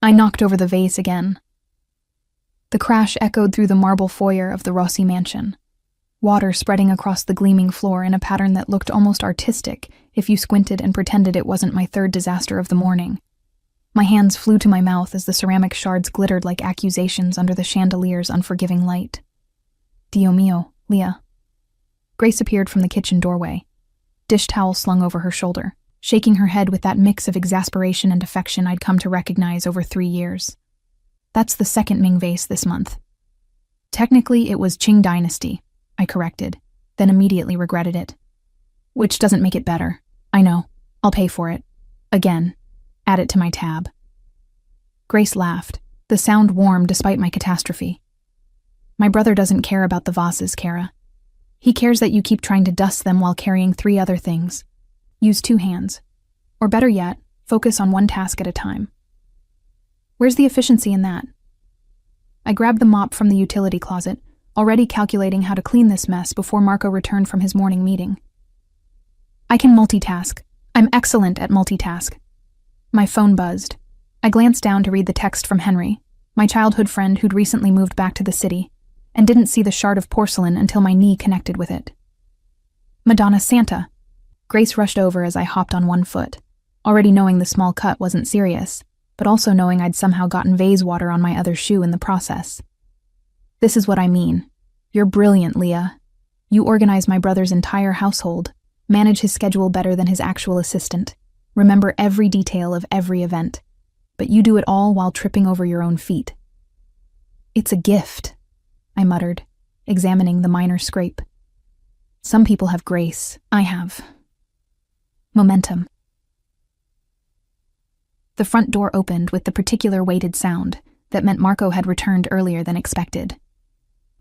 I knocked over the vase again. The crash echoed through the marble foyer of the Rossi mansion, water spreading across the gleaming floor in a pattern that looked almost artistic if you squinted and pretended it wasn't my third disaster of the morning. My hands flew to my mouth as the ceramic shards glittered like accusations under the chandelier's unforgiving light. Dio mio, Leah. Grace appeared from the kitchen doorway, dish towel slung over her shoulder, shaking her head with that mix of exasperation and affection I'd come to recognize over 3 years. That's the second Ming vase this month. Technically, it was Qing Dynasty, I corrected, then immediately regretted it. Which doesn't make it better. I know. I'll pay for it. Again. Add it to my tab. Grace laughed, the sound warm despite my catastrophe. My brother doesn't care about the vases, Kara. He cares that you keep trying to dust them while carrying 3 other things. Use 2 hands. Or better yet, focus on one task at a time. Where's the efficiency in that? I grabbed the mop from the utility closet, already calculating how to clean this mess before Marco returned from his morning meeting. I can multitask. I'm excellent at multitask. My phone buzzed. I glanced down to read the text from Henry, my childhood friend who'd recently moved back to the city, and didn't see the shard of porcelain until my knee connected with it. Madonna Santa. Grace rushed over as I hopped on one foot, already knowing the small cut wasn't serious, but also knowing I'd somehow gotten vase water on my other shoe in the process. This is what I mean. You're brilliant, Leah. You organize my brother's entire household, manage his schedule better than his actual assistant, remember every detail of every event, but you do it all while tripping over your own feet. It's a gift, I muttered, examining the minor scrape. Some people have grace. I have momentum. The front door opened with the particular weighted sound that meant Marco had returned earlier than expected.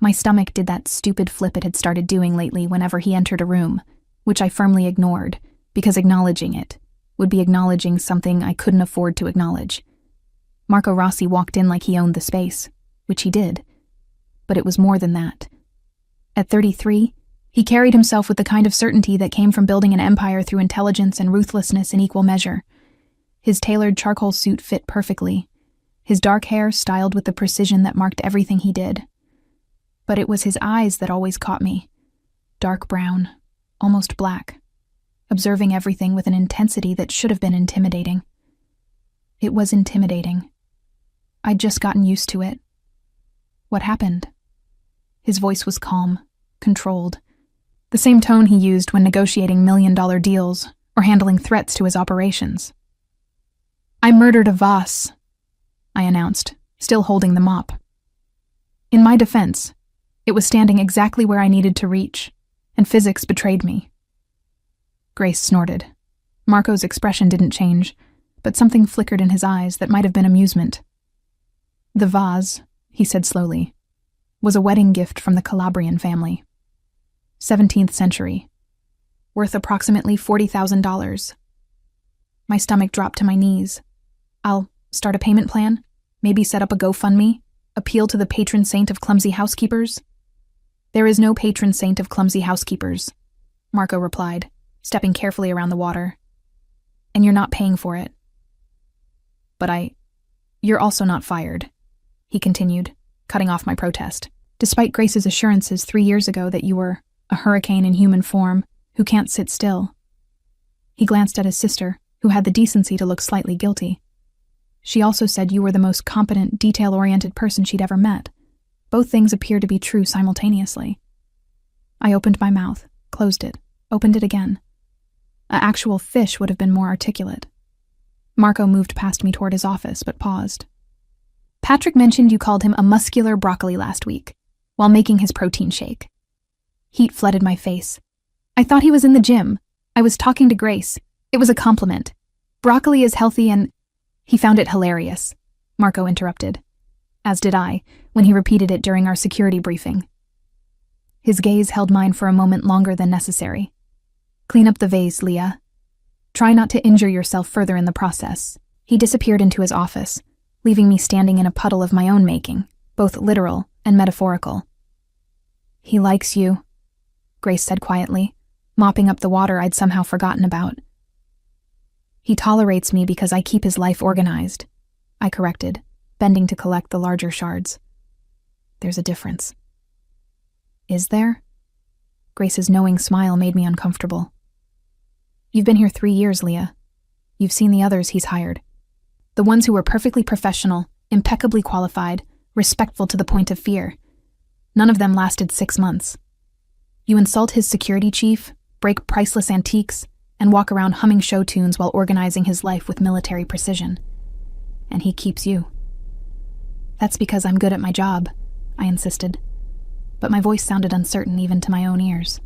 My stomach did that stupid flip it had started doing lately whenever he entered a room, which I firmly ignored, because acknowledging it would be acknowledging something I couldn't afford to acknowledge. Marco Rossi walked in like he owned the space, which he did. But it was more than that. At 33, he carried himself with the kind of certainty that came from building an empire through intelligence and ruthlessness in equal measure. His tailored charcoal suit fit perfectly, his dark hair styled with the precision that marked everything he did. But it was his eyes that always caught me. Dark brown, almost black, observing everything with an intensity that should have been intimidating. It was intimidating. I'd just gotten used to it. What happened? His voice was calm, controlled, the same tone he used when negotiating million-dollar deals or handling threats to his operations. I murdered a vase, I announced, still holding the mop. In my defense, it was standing exactly where I needed to reach, and physics betrayed me. Grace snorted. Marco's expression didn't change, but something flickered in his eyes that might have been amusement. The vase, he said slowly, was a wedding gift from the Calabrian family. 17th century. Worth approximately $40,000. My stomach dropped to my knees. I'll start a payment plan, maybe set up a GoFundMe, appeal to the patron saint of clumsy housekeepers. There is no patron saint of clumsy housekeepers, Marco replied, stepping carefully around the water. And you're not paying for it. But you're also not fired, he continued, cutting off my protest, despite Grace's assurances 3 years ago that you were a hurricane in human form who can't sit still. He glanced at his sister, who had the decency to look slightly guilty. She also said you were the most competent, detail-oriented person she'd ever met. Both things appear to be true simultaneously. I opened my mouth, closed it, opened it again. An actual fish would have been more articulate. Marco moved past me toward his office, but paused. Patrick mentioned you called him a muscular broccoli last week, while making his protein shake. Heat flooded my face. I thought he was in the gym. I was talking to Grace. It was a compliment. Broccoli is healthy and... He found it hilarious, Marco interrupted. As did I, when he repeated it during our security briefing. His gaze held mine for a moment longer than necessary. Clean up the vase, Leah. Try not to injure yourself further in the process. He disappeared into his office, leaving me standing in a puddle of my own making, both literal and metaphorical. He likes you, Grace said quietly, mopping up the water I'd somehow forgotten about. He tolerates me because I keep his life organized. I corrected, bending to collect the larger shards. There's a difference. Is there? Grace's knowing smile made me uncomfortable. You've been here 3 years, Leah. You've seen the others he's hired. The ones who were perfectly professional, impeccably qualified, respectful to the point of fear. None of them lasted 6 months. You insult his security chief, break priceless antiques, and walk around humming show tunes while organizing his life with military precision. And he keeps you. That's because I'm good at my job, I insisted. But my voice sounded uncertain even to my own ears.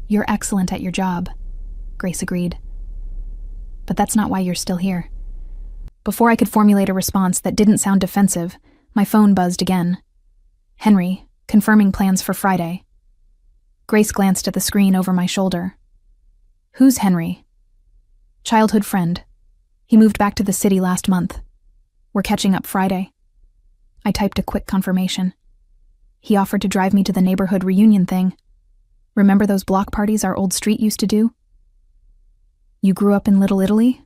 You're excellent at your job, Grace agreed. But that's not why you're still here. Before I could formulate a response that didn't sound defensive, my phone buzzed again. Henry, confirming plans for Friday. Grace glanced at the screen over my shoulder. Who's Henry? Childhood friend. He moved back to the city last month. We're catching up Friday. I typed a quick confirmation. He offered to drive me to the neighborhood reunion thing. Remember those block parties our old street used to do? You grew up in Little Italy?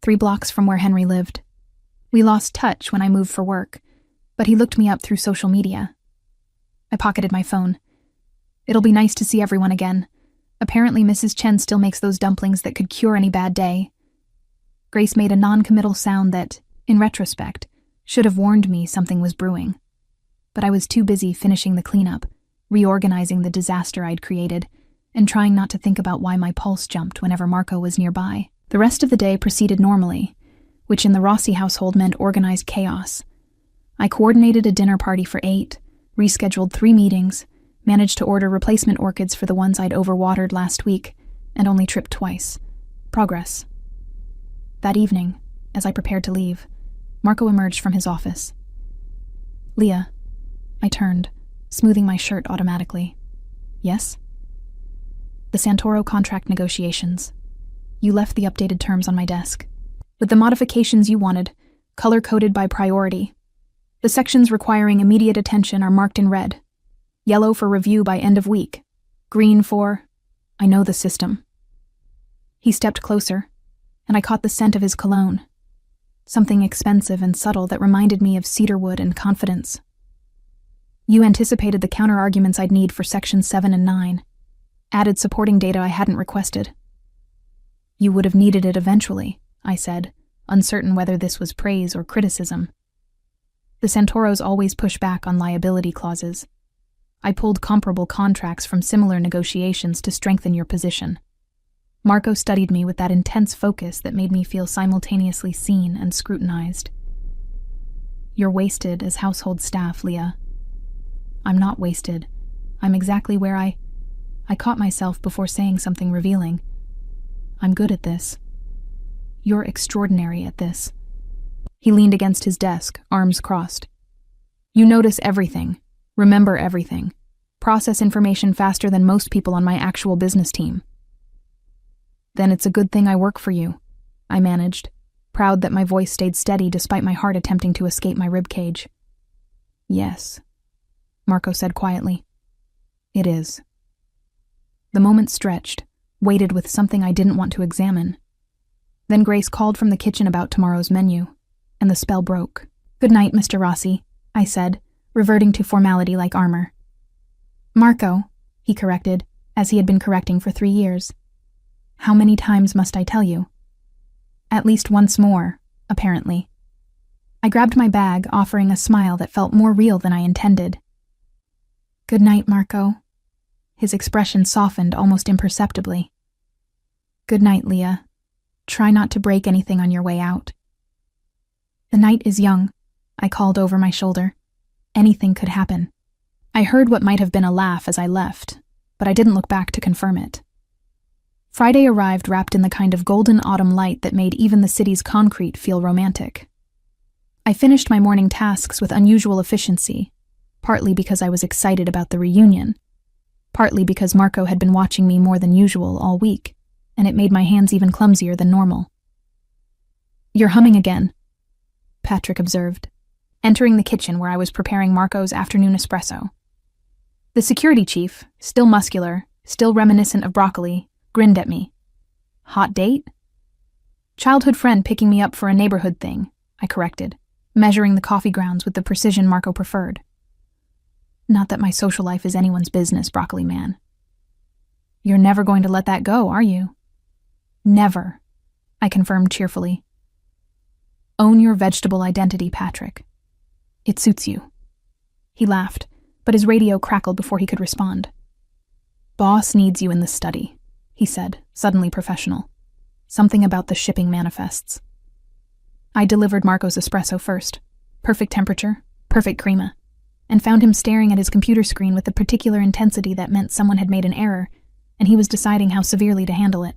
3 blocks from where Henry lived. We lost touch when I moved for work, but he looked me up through social media. I pocketed my phone. It'll be nice to see everyone again. Apparently Mrs. Chen still makes those dumplings that could cure any bad day. Grace made a non-committal sound that, in retrospect, should have warned me something was brewing. But I was too busy finishing the cleanup, reorganizing the disaster I'd created, and trying not to think about why my pulse jumped whenever Marco was nearby. The rest of the day proceeded normally, which in the Rossi household meant organized chaos. I coordinated a dinner party for 8, rescheduled 3 meetings, managed to order replacement orchids for the ones I'd overwatered last week, and only tripped twice. Progress. That evening, as I prepared to leave, Marco emerged from his office. Leah. I turned, smoothing my shirt automatically. Yes? The Santoro contract negotiations. You left the updated terms on my desk. With the modifications you wanted, color-coded by priority. The sections requiring immediate attention are marked in red. Yellow for review by end of week. Green for... I know the system. He stepped closer, and I caught the scent of his cologne. Something expensive and subtle that reminded me of cedarwood and confidence. You anticipated the counter-arguments I'd need for Sections 7 and 9. Added supporting data I hadn't requested. You would have needed it eventually, I said, uncertain whether this was praise or criticism. The Santoros always push back on liability clauses. I pulled comparable contracts from similar negotiations to strengthen your position. Marco studied me with that intense focus that made me feel simultaneously seen and scrutinized. You're wasted as household staff, Leah. I'm not wasted. I'm exactly where I caught myself before saying something revealing. I'm good at this. You're extraordinary at this. He leaned against his desk, arms crossed. You notice everything, remember everything, process information faster than most people on my actual business team. Then it's a good thing I work for you, I managed, proud that my voice stayed steady despite my heart attempting to escape my ribcage. Yes, Marco said quietly. It is. The moment stretched, waited with something I didn't want to examine. Then Grace called from the kitchen about tomorrow's menu, and the spell broke. Good night, Mr. Rossi, I said, reverting to formality like armor. Marco, he corrected, as he had been correcting for 3 years. How many times must I tell you? At least once more, apparently. I grabbed my bag, offering a smile that felt more real than I intended. Good night, Marco. His expression softened almost imperceptibly. Good night, Leah. Try not to break anything on your way out. The night is young, I called over my shoulder. Anything could happen. I heard what might have been a laugh as I left, but I didn't look back to confirm it. Friday arrived wrapped in the kind of golden autumn light that made even the city's concrete feel romantic. I finished my morning tasks with unusual efficiency, partly because I was excited about the reunion, partly because Marco had been watching me more than usual all week, and it made my hands even clumsier than normal. You're humming again, Patrick observed, entering the kitchen where I was preparing Marco's afternoon espresso. The security chief, still muscular, still reminiscent of broccoli, grinned at me. Hot date? Childhood friend picking me up for a neighborhood thing, I corrected, measuring the coffee grounds with the precision Marco preferred. Not that my social life is anyone's business, Broccoli Man. You're never going to let that go, are you? Never, I confirmed cheerfully. Own your vegetable identity, Patrick. It suits you. He laughed, but his radio crackled before he could respond. Boss needs you in the study, he said, suddenly professional. Something about the shipping manifests. I delivered Marco's espresso first. Perfect temperature, perfect crema, and found him staring at his computer screen with the particular intensity that meant someone had made an error, and he was deciding how severely to handle it.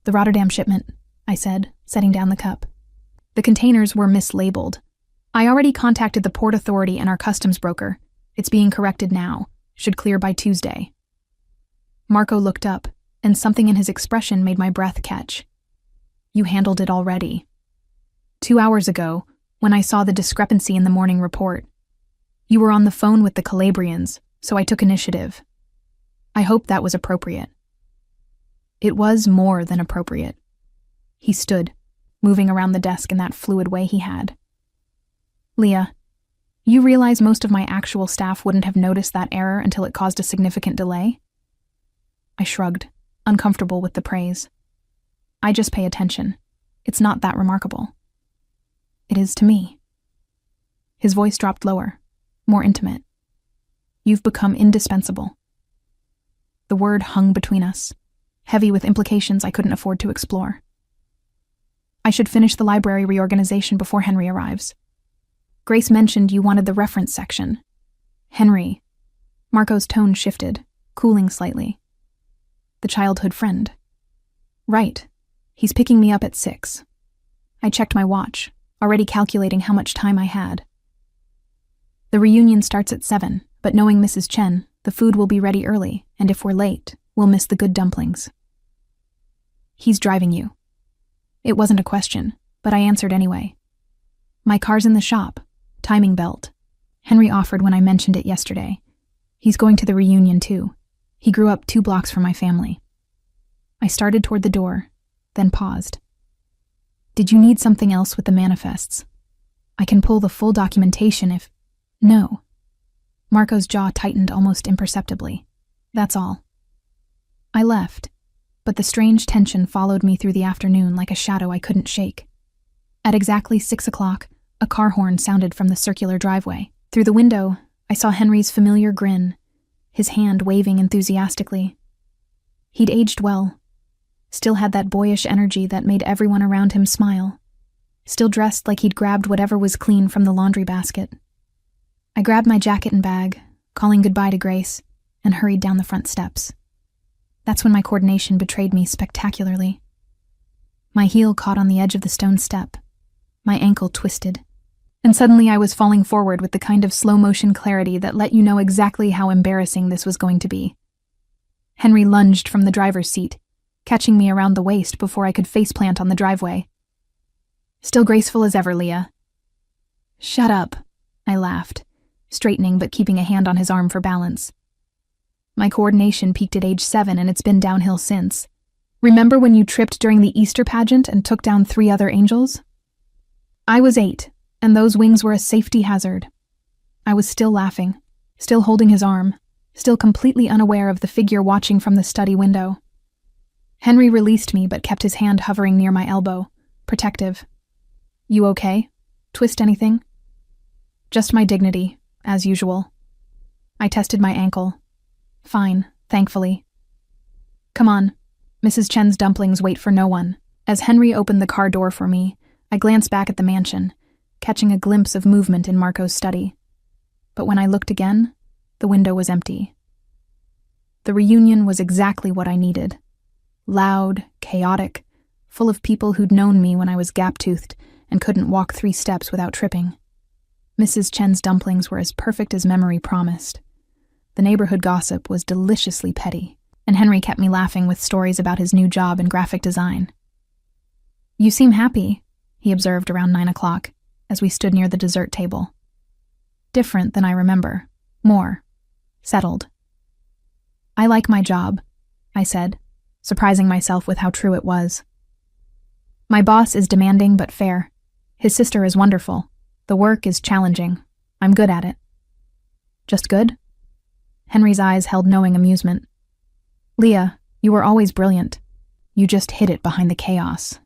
The Rotterdam shipment, I said, setting down the cup. The containers were mislabeled. I already contacted the port authority and our customs broker. It's being corrected now. Should clear by Tuesday. Marco looked up, and something in his expression made my breath catch. You handled it already. 2 hours ago, when I saw the discrepancy in the morning report. You were on the phone with the Calabrians, so I took initiative. I hope that was appropriate. It was more than appropriate. He stood, moving around the desk in that fluid way he had. Leah, you realize most of my actual staff wouldn't have noticed that error until it caused a significant delay? I shrugged, uncomfortable with the praise. I just pay attention. It's not that remarkable. It is to me. His voice dropped lower, more intimate. You've become indispensable. The word hung between us, heavy with implications I couldn't afford to explore. I should finish the library reorganization before Henry arrives. Grace mentioned you wanted the reference section. Henry. Marco's tone shifted, cooling slightly. The childhood friend. Right. He's picking me up at 6. I checked my watch, already calculating how much time I had. The reunion starts at 7, but knowing Mrs. Chen, the food will be ready early, and if we're late, we'll miss the good dumplings. He's driving you. It wasn't a question, but I answered anyway. My car's in the shop. Timing belt. Henry offered when I mentioned it yesterday. He's going to the reunion too. He grew up 2 blocks from my family. I started toward the door, then paused. Did you need something else with the manifests? I can pull the full documentation if... No. Marco's jaw tightened almost imperceptibly. That's all. I left, but the strange tension followed me through the afternoon like a shadow I couldn't shake. At exactly 6 o'clock, a car horn sounded from the circular driveway. Through the window, I saw Henry's familiar grin, his hand waving enthusiastically. He'd aged well, still had that boyish energy that made everyone around him smile, still dressed like he'd grabbed whatever was clean from the laundry basket. I grabbed my jacket and bag, calling goodbye to Grace, and hurried down the front steps. That's when my coordination betrayed me spectacularly. My heel caught on the edge of the stone step. My ankle twisted. And suddenly I was falling forward with the kind of slow-motion clarity that let you know exactly how embarrassing this was going to be. Henry lunged from the driver's seat, catching me around the waist before I could faceplant on the driveway. Still graceful as ever, Leah. Shut up, I laughed, straightening but keeping a hand on his arm for balance. My coordination peaked at age 7 and it's been downhill since. Remember when you tripped during the Easter pageant and took down 3 other angels? I was 8. And those wings were a safety hazard. I was still laughing, still holding his arm, still completely unaware of the figure watching from the study window. Henry released me but kept his hand hovering near my elbow, protective. You okay? Twist anything? Just my dignity, as usual. I tested my ankle. Fine, thankfully. Come on. Mrs. Chen's dumplings wait for no one. As Henry opened the car door for me, I glanced back at the mansion, catching a glimpse of movement in Marco's study. But when I looked again, the window was empty. The reunion was exactly what I needed. Loud, chaotic, full of people who'd known me when I was gap-toothed and couldn't walk 3 steps without tripping. Mrs. Chen's dumplings were as perfect as memory promised. The neighborhood gossip was deliciously petty, and Henry kept me laughing with stories about his new job in graphic design. You seem happy, he observed around 9 o'clock. As we stood near the dessert table. Different than I remember. More. Settled. I like my job, I said, surprising myself with how true it was. My boss is demanding but fair. His sister is wonderful. The work is challenging. I'm good at it. Just good? Henry's eyes held knowing amusement. Leah, you were always brilliant. You just hid it behind the chaos.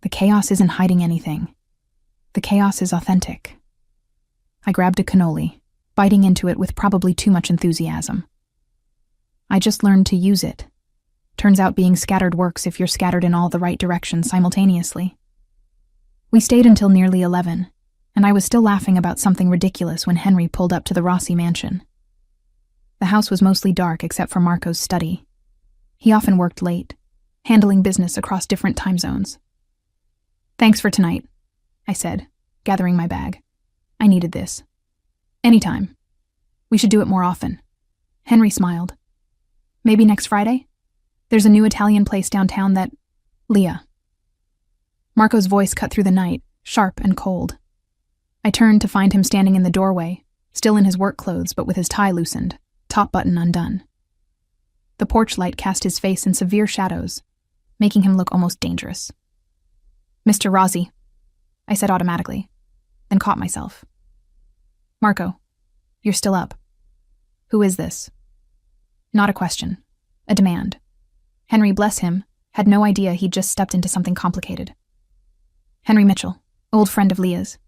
The chaos isn't hiding anything. The chaos is authentic. I grabbed a cannoli, biting into it with probably too much enthusiasm. I just learned to use it. Turns out being scattered works if you're scattered in all the right directions simultaneously. We stayed until nearly 11, and I was still laughing about something ridiculous when Henry pulled up to the Rossi mansion. The house was mostly dark except for Marco's study. He often worked late, handling business across different time zones. Thanks for tonight, I said, gathering my bag. I needed this. Anytime. We should do it more often. Henry smiled. Maybe next Friday? There's a new Italian place downtown that... Leah. Marco's voice cut through the night, sharp and cold. I turned to find him standing in the doorway, still in his work clothes but with his tie loosened, top button undone. The porch light cast his face in severe shadows, making him look almost dangerous. Mr. Rossi, I said automatically, then caught myself. Marco, you're still up. Who is this? Not a question, a demand. Henry, bless him, had no idea he'd just stepped into something complicated. Henry Mitchell, old friend of Leah's.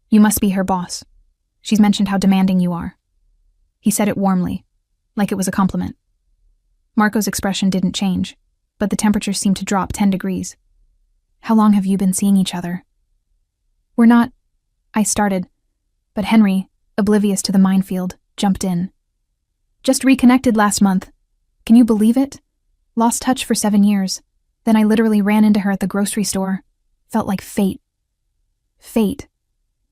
You must be her boss. She's mentioned how demanding you are. He said it warmly, like it was a compliment. Marco's expression didn't change, but the temperature seemed to drop 10 degrees. How long have you been seeing each other? We're not... I started, but Henry, oblivious to the minefield, jumped in. Just reconnected last month. Can you believe it? Lost touch for 7 years. Then I literally ran into her at the grocery store. Felt like fate. Fate.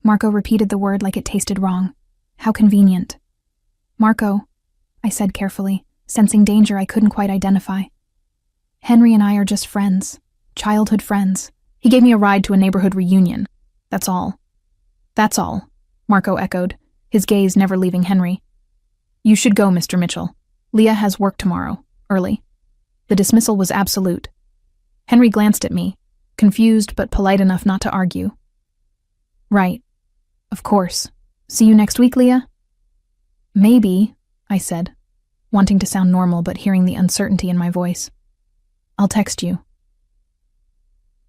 Marco repeated the word like it tasted wrong. How convenient. Marco, I said carefully, sensing danger I couldn't quite identify. Henry and I are just friends. Childhood friends. He gave me a ride to a neighborhood reunion. That's all. That's all, Marco echoed, his gaze never leaving Henry. You should go, Mr. Mitchell. Leah has work tomorrow, early. The dismissal was absolute. Henry glanced at me, confused but polite enough not to argue. Right. Of course. See you next week, Leah? Maybe, I said, wanting to sound normal but hearing the uncertainty in my voice. I'll text you.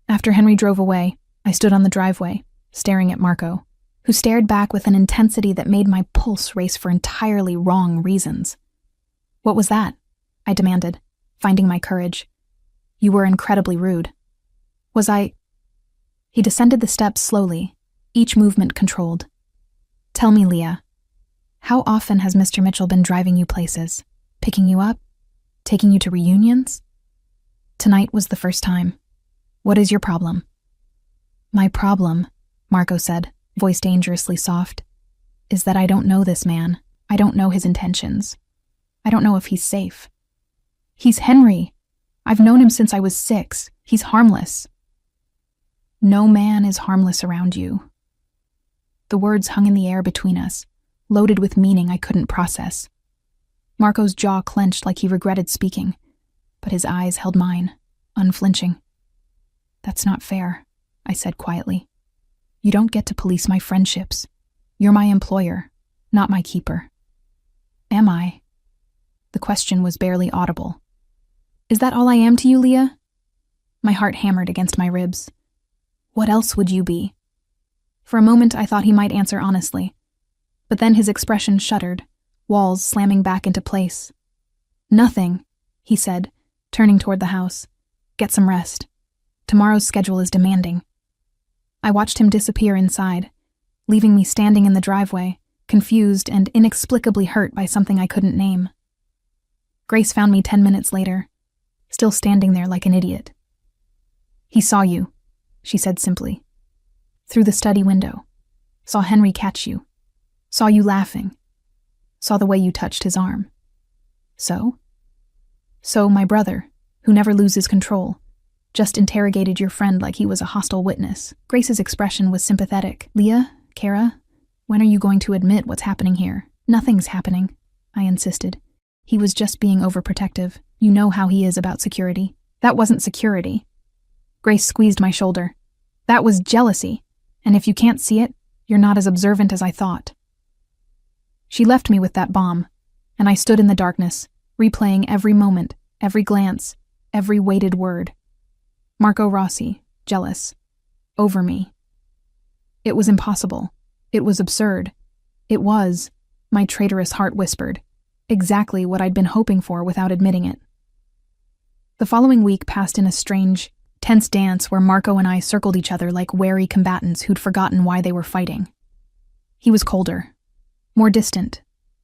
After Henry drove away, I stood on the driveway, staring at Marco, who stared back with an intensity that made my pulse race for entirely wrong reasons. What was that? I demanded, finding my courage. You were incredibly rude. Was I... He descended the steps slowly, each movement controlled. Tell me, Leah, how often has Mr. Mitchell been driving you places, picking you up, taking you to reunions? Tonight was the first time. What is your problem? My problem, Marco said, voice dangerously soft, is that I don't know this man. I don't know his intentions. I don't know if he's safe. He's Henry. I've known him since I was 6. He's harmless. No man is harmless around you. The words hung in the air between us, loaded with meaning I couldn't process. Marco's jaw clenched like he regretted speaking, but his eyes held mine, unflinching. That's not fair, I said quietly. You don't get to police my friendships. You're my employer, not my keeper. Am I? The question was barely audible. Is that all I am to you, Leah? My heart hammered against my ribs. What else would you be? For a moment I thought he might answer honestly, but then his expression shuddered, walls slamming back into place. Nothing, he said, turning toward the house. Get some rest. Tomorrow's schedule is demanding. I watched him disappear inside, leaving me standing in the driveway, confused and inexplicably hurt by something I couldn't name. Grace found me 10 minutes later, still standing there like an idiot. He saw you, she said simply. Through the study window. Saw Henry catch you. Saw you laughing. Saw the way you touched his arm. So? So my brother, who never loses control, just interrogated your friend like he was a hostile witness. Grace's expression was sympathetic. Leah, Kara, when are you going to admit what's happening here? Nothing's happening, I insisted. He was just being overprotective. You know how he is about security. That wasn't security. Grace squeezed my shoulder. That was jealousy. And if you can't see it, you're not as observant as I thought." She left me with that bomb, and I stood in the darkness, replaying every moment, every glance, every weighted word. Marco Rossi, jealous. Over me. It was impossible. It was absurd. It was, my traitorous heart whispered, exactly what I'd been hoping for without admitting it. The following week passed in a strange, tense dance where Marco and I circled each other like wary combatants who'd forgotten why they were fighting. He was colder, more distant,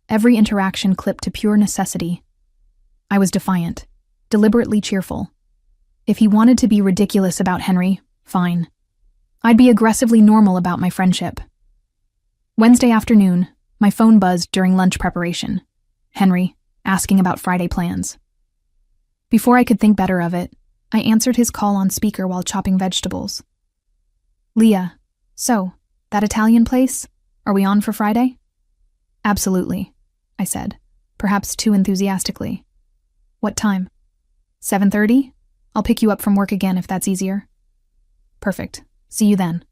every interaction clipped to pure necessity. I was defiant, deliberately cheerful. If he wanted to be ridiculous about Henry, fine. I'd be aggressively normal about my friendship. Wednesday afternoon, my phone buzzed during lunch preparation. Henry, asking about Friday plans. Before I could think better of it, I answered his call on speaker while chopping vegetables. "Leah, so, that Italian place? Are we on for Friday?" "Absolutely," I said, perhaps too enthusiastically. "What time?" 7:30? I'll pick you up from work again if that's easier." "Perfect. See you then."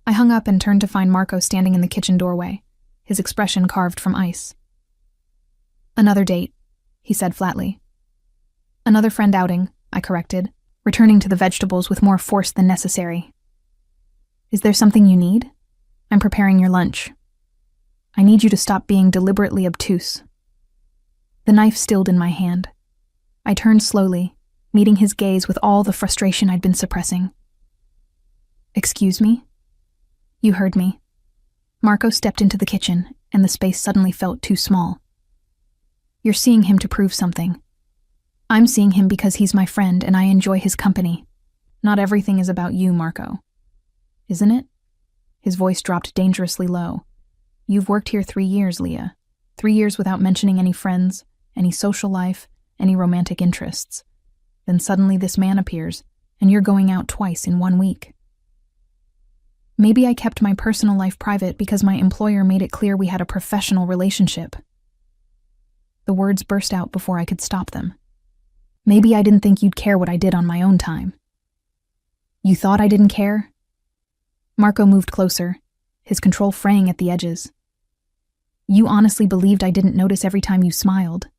I hung up and turned to find Marco standing in the kitchen doorway, his expression carved from ice. "Another date," he said flatly. "Another friend outing," I corrected, returning to the vegetables with more force than necessary. "Is there something you need? I'm preparing your lunch. I need you to stop being deliberately obtuse." The knife stilled in my hand. I turned slowly, meeting his gaze with all the frustration I'd been suppressing. "Excuse me?" "You heard me." Marco stepped into the kitchen, and the space suddenly felt too small. "You're seeing him to prove something. I'm seeing him because he's my friend and I enjoy his company. Not everything is about you, Marco. Isn't it?" His voice dropped dangerously low. "You've worked here 3 years, Leah. 3 years without mentioning any friends, any social life, any romantic interests. Then suddenly this man appears, and you're going out twice in 1 week. Maybe I kept my personal life private because my employer made it clear we had a professional relationship." The words burst out before I could stop them. "Maybe I didn't think you'd care what I did on my own time." "You thought I didn't care?" Marco moved closer, his control fraying at the edges. "You honestly believed I didn't notice every time you smiled?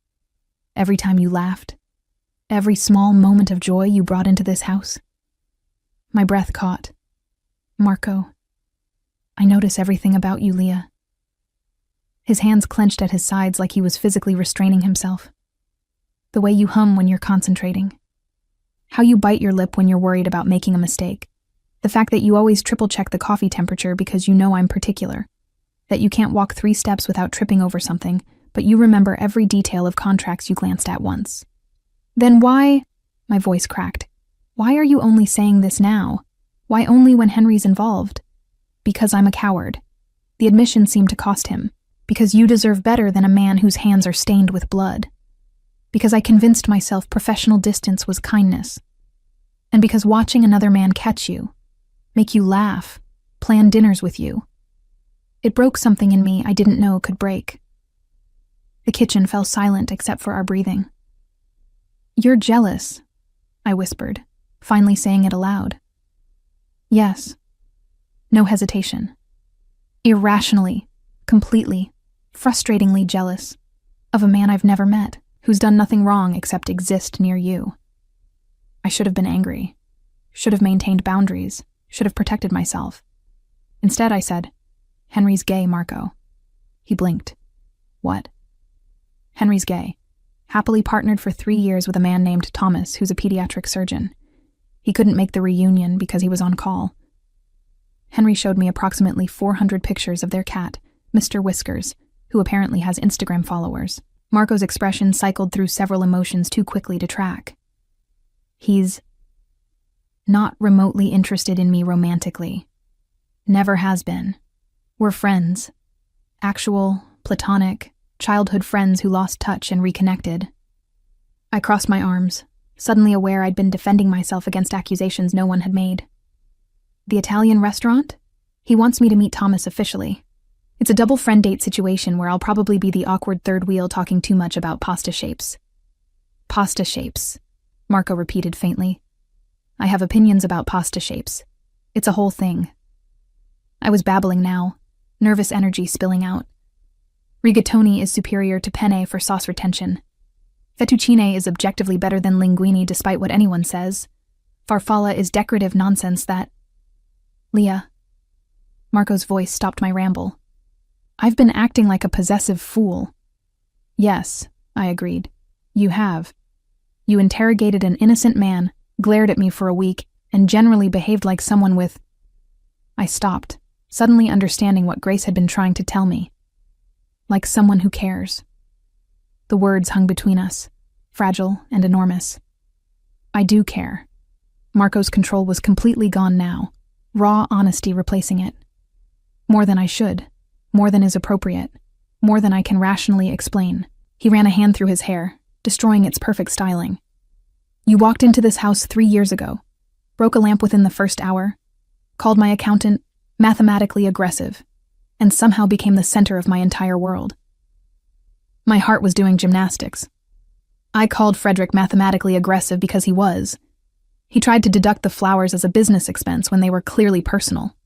Every time you laughed? Every small moment of joy you brought into this house?" My breath caught. "Marco, I notice everything about you, Leah." His hands clenched at his sides like he was physically restraining himself. "The way you hum when you're concentrating. How you bite your lip when you're worried about making a mistake. The fact that you always triple-check the coffee temperature because you know I'm particular. That you can't walk 3 steps without tripping over something, but you remember every detail of contracts you glanced at once. Then why—" my voice cracked. "Why are you only saying this now? Why only when Henry's involved?" "Because I'm a coward." The admission seemed to cost him. "Because you deserve better than a man whose hands are stained with blood. Because I convinced myself professional distance was kindness. And because watching another man catch you, make you laugh, plan dinners with you, it broke something in me I didn't know could break." The kitchen fell silent except for our breathing. "You're jealous," I whispered, finally saying it aloud. "Yes." No hesitation. "Irrationally, completely, frustratingly jealous of a man I've never met, who's done nothing wrong except exist near you." I should have been angry, should have maintained boundaries, should have protected myself. Instead, I said, "Henry's gay, Marco." He blinked. "What?" "Henry's gay. Happily partnered for 3 years with a man named Thomas, who's a pediatric surgeon. He couldn't make the reunion because he was on call." Henry showed me approximately 400 pictures of their cat, Mr. Whiskers, who apparently has Instagram followers. Marco's expression cycled through several emotions too quickly to track. "He's not remotely interested in me romantically. Never has been. We're friends. Actual, platonic, childhood friends who lost touch and reconnected." I crossed my arms, suddenly aware I'd been defending myself against accusations no one had made. "The Italian restaurant? He wants me to meet Thomas officially. It's a double friend date situation where I'll probably be the awkward third wheel talking too much about pasta shapes." "Pasta shapes," Marco repeated faintly. "I have opinions about pasta shapes. It's a whole thing. I was babbling now, nervous energy spilling out. Rigatoni is superior to penne for sauce retention. Fettuccine is objectively better than linguine despite what anyone says. Farfalla is decorative nonsense that... Leah. Marco's voice stopped my ramble. I've been acting like a possessive fool. Yes, I agreed. You have. You interrogated an innocent man, glared at me for a week, and generally behaved like someone with... I stopped, suddenly understanding what Grace had been trying to tell me. Like someone who cares. The words hung between us, fragile and enormous. I do care. Marco's control was completely gone now, raw honesty replacing it. More than I should, more than is appropriate, more than I can rationally explain. He ran a hand through his hair, destroying its perfect styling. You walked into this house 3 years ago, broke a lamp within the first hour, called my accountant mathematically aggressive, and somehow became the center of my entire world. My heart was doing gymnastics. I called Frederick mathematically aggressive because he was. He tried to deduct the flowers as a business expense when they were clearly personal.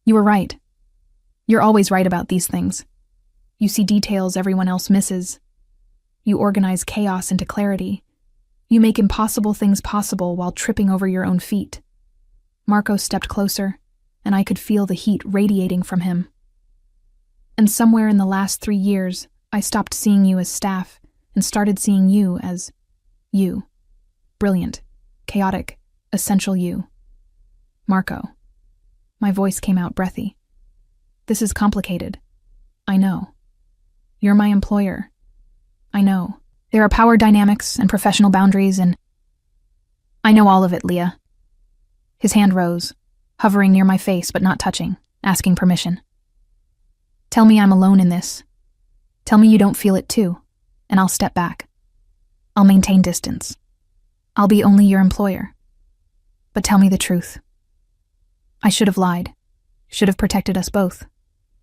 You were right. You're always right about these things. You see details everyone else misses. You organize chaos into clarity. You make impossible things possible while tripping over your own feet. Marco stepped closer, and I could feel the heat radiating from him. And somewhere in the last 3 years, I stopped seeing you as staff and started seeing you as you. Brilliant, chaotic, essential you. Marco. My voice came out breathy. This is complicated. I know. You're my employer. I know. There are power dynamics and professional boundaries and... I know all of it, Leah. His hand rose, hovering near my face but not touching, asking permission. Tell me I'm alone in this. Tell me you don't feel it too, and I'll step back. I'll maintain distance. I'll be only your employer. But tell me the truth. I should have lied. Should have protected us both.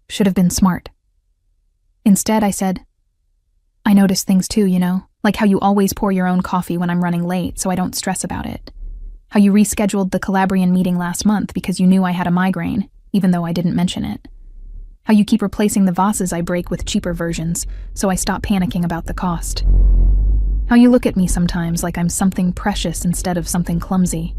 Should have been smart. Instead, I said, I notice things too, you know, like how you always pour your own coffee when I'm running late so I don't stress about it. How you rescheduled the Calabrian meeting last month because you knew I had a migraine, even though I didn't mention it. How you keep replacing the vases I break with cheaper versions, so I stop panicking about the cost. How you look at me sometimes like I'm something precious instead of something clumsy.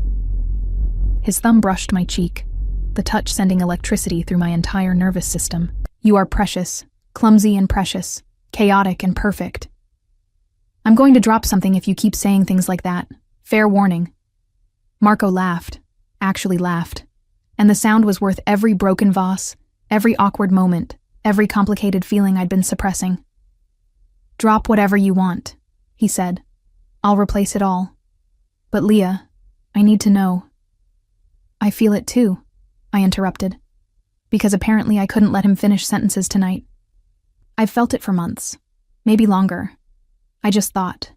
His thumb brushed my cheek, the touch sending electricity through my entire nervous system. You are precious, clumsy and precious, chaotic and perfect. I'm going to drop something if you keep saying things like that. Fair warning. Marco laughed, actually laughed, and the sound was worth every broken vase, every awkward moment, every complicated feeling I'd been suppressing. Drop whatever you want, he said. I'll replace it all. But Leah, I need to know. I feel it too, I interrupted, because apparently I couldn't let him finish sentences tonight. I've felt it for months, maybe longer. I just thought.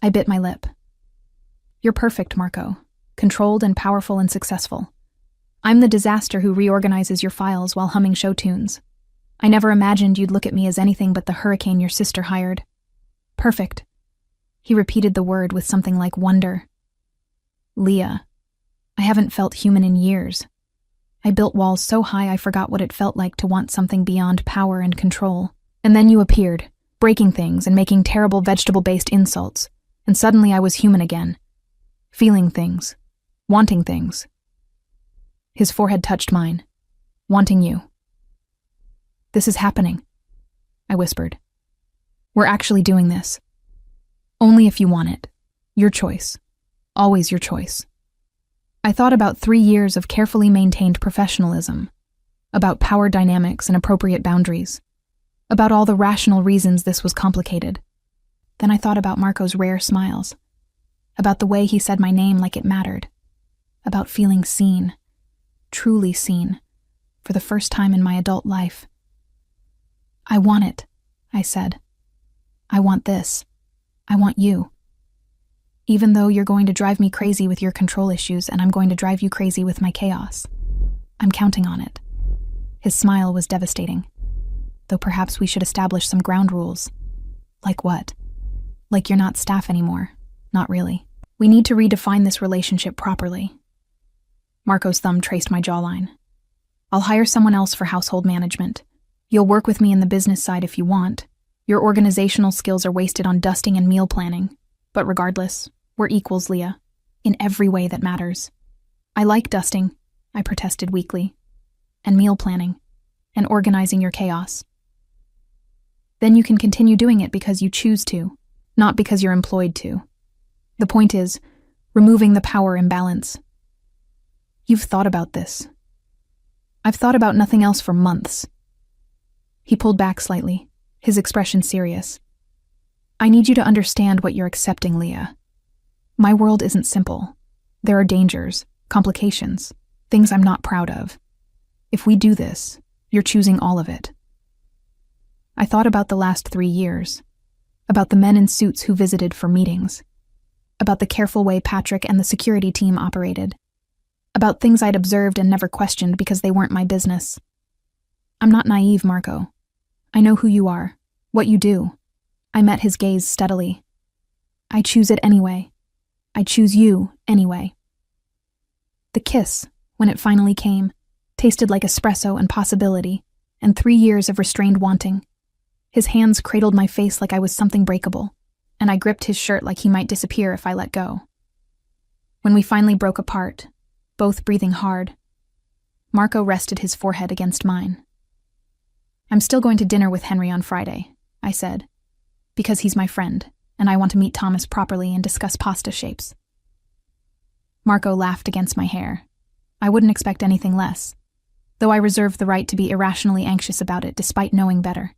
I bit my lip. You're perfect, Marco. Controlled and powerful and successful. I'm the disaster who reorganizes your files while humming show tunes. I never imagined you'd look at me as anything but the hurricane your sister hired. Perfect. He repeated the word with something like wonder. Leah. I haven't felt human in years. I built walls so high I forgot what it felt like to want something beyond power and control. And then you appeared, breaking things and making terrible vegetable-based insults. And suddenly I was human again. Feeling things. Wanting things. His forehead touched mine. Wanting you. This is happening, I whispered. We're actually doing this. Only if you want it. Your choice. Always your choice. I thought about 3 years of carefully maintained professionalism, about power dynamics and appropriate boundaries, about all the rational reasons this was complicated. Then I thought about Marco's rare smiles, about the way he said my name like it mattered, about feeling seen, truly seen, for the first time in my adult life. I want it, I said. I want this. I want you. Even though you're going to drive me crazy with your control issues and I'm going to drive you crazy with my chaos. I'm counting on it. His smile was devastating. Though perhaps we should establish some ground rules. Like what? Like you're not staff anymore. Not really. We need to redefine this relationship properly. Marco's thumb traced my jawline. I'll hire someone else for household management. You'll work with me in the business side if you want. Your organizational skills are wasted on dusting and meal planning. But regardless, we're equals, Leah. In every way that matters. I like dusting, I protested weakly. And meal planning. And organizing your chaos. Then you can continue doing it because you choose to, not because you're employed to. The point is, removing the power imbalance. You've thought about this. I've thought about nothing else for months. He pulled back slightly, his expression serious. I need you to understand what you're accepting, Leah. My world isn't simple. There are dangers, complications, things I'm not proud of. If we do this, you're choosing all of it. I thought about the last 3 years, about the men in suits who visited for meetings, about the careful way Patrick and the security team operated, about things I'd observed and never questioned because they weren't my business. I'm not naive, Marco. I know who you are, what you do. I met his gaze steadily. I choose it anyway. I choose you anyway. The kiss, when it finally came, tasted like espresso and possibility, and 3 years of restrained wanting. His hands cradled my face like I was something breakable, and I gripped his shirt like he might disappear if I let go. When we finally broke apart, both breathing hard, Marco rested his forehead against mine. I'm still going to dinner with Henry on Friday, I said, because he's my friend, and I want to meet Thomas properly and discuss pasta shapes. Marco laughed against my hair. I wouldn't expect anything less, though I reserved the right to be irrationally anxious about it despite knowing better.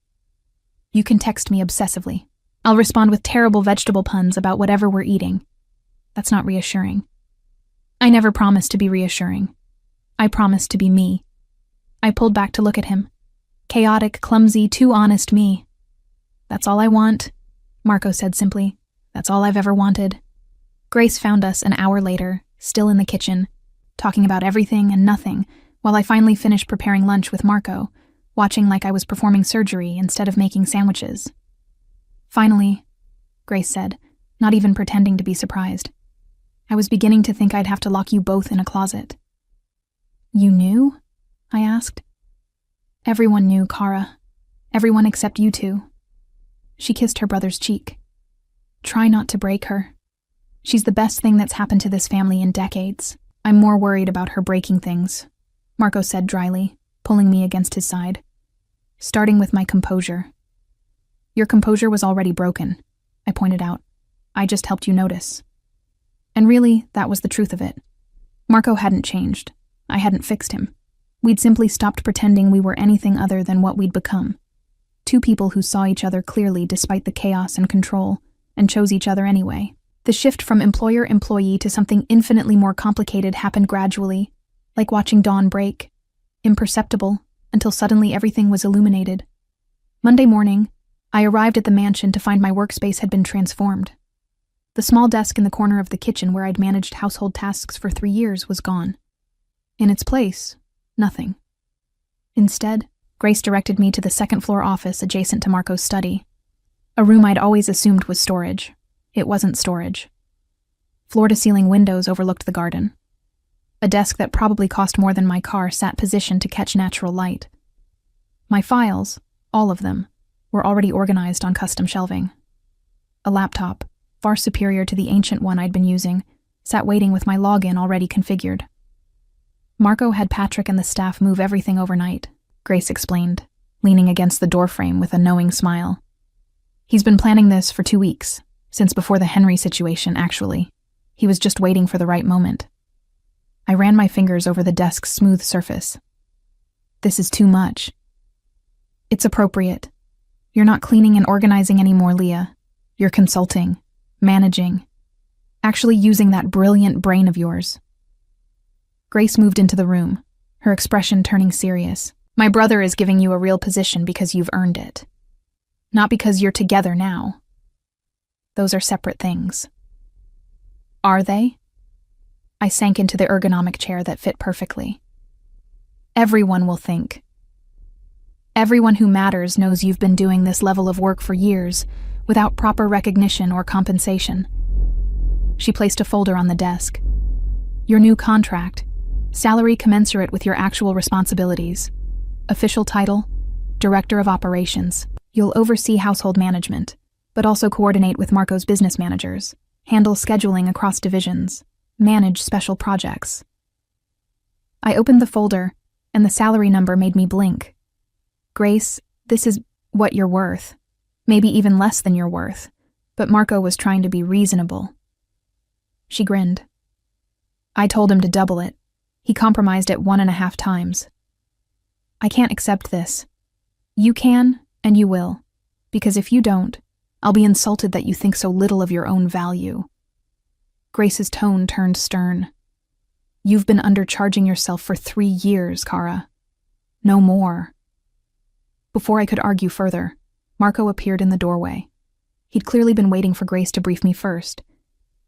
You can text me obsessively. I'll respond with terrible vegetable puns about whatever we're eating. That's not reassuring. I never promised to be reassuring. I promised to be me. I pulled back to look at him. Chaotic, clumsy, too honest me. That's all I want, Marco said simply. That's all I've ever wanted. Grace found us an hour later, still in the kitchen, talking about everything and nothing, while I finally finished preparing lunch with Marco, watching like I was performing surgery instead of making sandwiches. Finally, Grace said, not even pretending to be surprised. I was beginning to think I'd have to lock you both in a closet. You knew? I asked. Everyone knew, Kara. Everyone except you two. She kissed her brother's cheek. Try not to break her. She's the best thing that's happened to this family in decades. I'm more worried about her breaking things, Marco said dryly, pulling me against his side. Starting with my composure. Your composure was already broken, I pointed out. I just helped you notice. And really, that was the truth of it. Marco hadn't changed. I hadn't fixed him. We'd simply stopped pretending we were anything other than what we'd become. Two people who saw each other clearly despite the chaos and control, and chose each other anyway. The shift from employer-employee to something infinitely more complicated happened gradually, like watching dawn break, imperceptible, until suddenly everything was illuminated. Monday morning, I arrived at the mansion to find my workspace had been transformed. The small desk in the corner of the kitchen where I'd managed household tasks for 3 years was gone. In its place, nothing. Instead, Grace directed me to the second-floor office adjacent to Marco's study, a room I'd always assumed was storage. It wasn't storage. Floor-to-ceiling windows overlooked the garden. A desk that probably cost more than my car sat positioned to catch natural light. My files, all of them, were already organized on custom shelving. A laptop, far superior to the ancient one I'd been using, sat waiting with my login already configured. Marco had Patrick and the staff move everything overnight, Grace explained, leaning against the doorframe with a knowing smile. He's been planning this for 2 weeks, since before the Henry situation, actually. He was just waiting for the right moment. I ran my fingers over the desk's smooth surface. This is too much. It's appropriate. You're not cleaning and organizing anymore, Leah. You're consulting, managing, actually using that brilliant brain of yours. Grace moved into the room, her expression turning serious. My brother is giving you a real position because you've earned it. Not because you're together now. Those are separate things. Are they? I sank into the ergonomic chair that fit perfectly. Everyone will think. Everyone who matters knows you've been doing this level of work for years, without proper recognition or compensation. She placed a folder on the desk. Your new contract, Salary commensurate with your actual responsibilities. Official title, Director of Operations. You'll oversee household management, but also coordinate with Marco's business managers, handle scheduling across divisions, manage special projects. I opened the folder, and the salary number made me blink. Grace, this is what you're worth. Maybe even less than you're worth. But Marco was trying to be reasonable. She grinned. I told him to double it. He compromised at 1.5 times. I can't accept this. You can, and you will. Because if you don't, I'll be insulted that you think so little of your own value. Grace's tone turned stern. You've been undercharging yourself for 3 years, Kara. No more. Before I could argue further, Marco appeared in the doorway. He'd clearly been waiting for Grace to brief me first,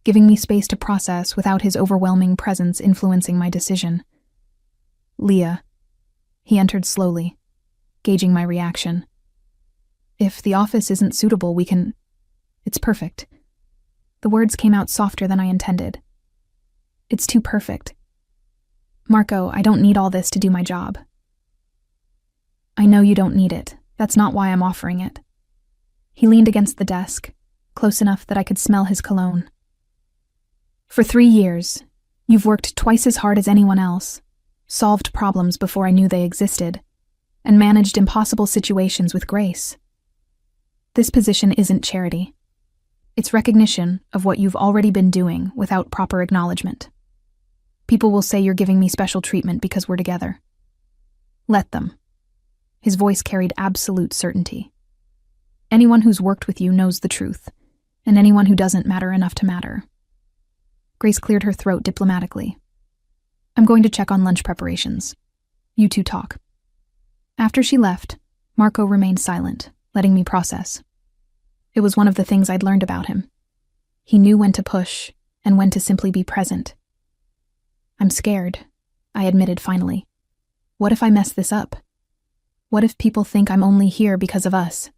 giving me space to process without his overwhelming presence influencing my decision. Leah. He entered slowly, gauging my reaction. If the office isn't suitable, we can... It's perfect. The words came out softer than I intended. It's too perfect. Marco, I don't need all this to do my job. I know you don't need it. That's not why I'm offering it. He leaned against the desk, close enough that I could smell his cologne. For 3 years, you've worked twice as hard as anyone else, solved problems before I knew they existed, and managed impossible situations with grace. This position isn't charity. It's recognition of what you've already been doing without proper acknowledgement. People will say you're giving me special treatment because we're together. Let them. His voice carried absolute certainty. Anyone who's worked with you knows the truth, and anyone who doesn't matter enough to matter. Grace cleared her throat diplomatically. I'm going to check on lunch preparations. You two talk. After she left, Marco remained silent, letting me process. It was one of the things I'd learned about him. He knew when to push and when to simply be present. I'm scared, I admitted finally. What if I mess this up? What if people think I'm only here because of us?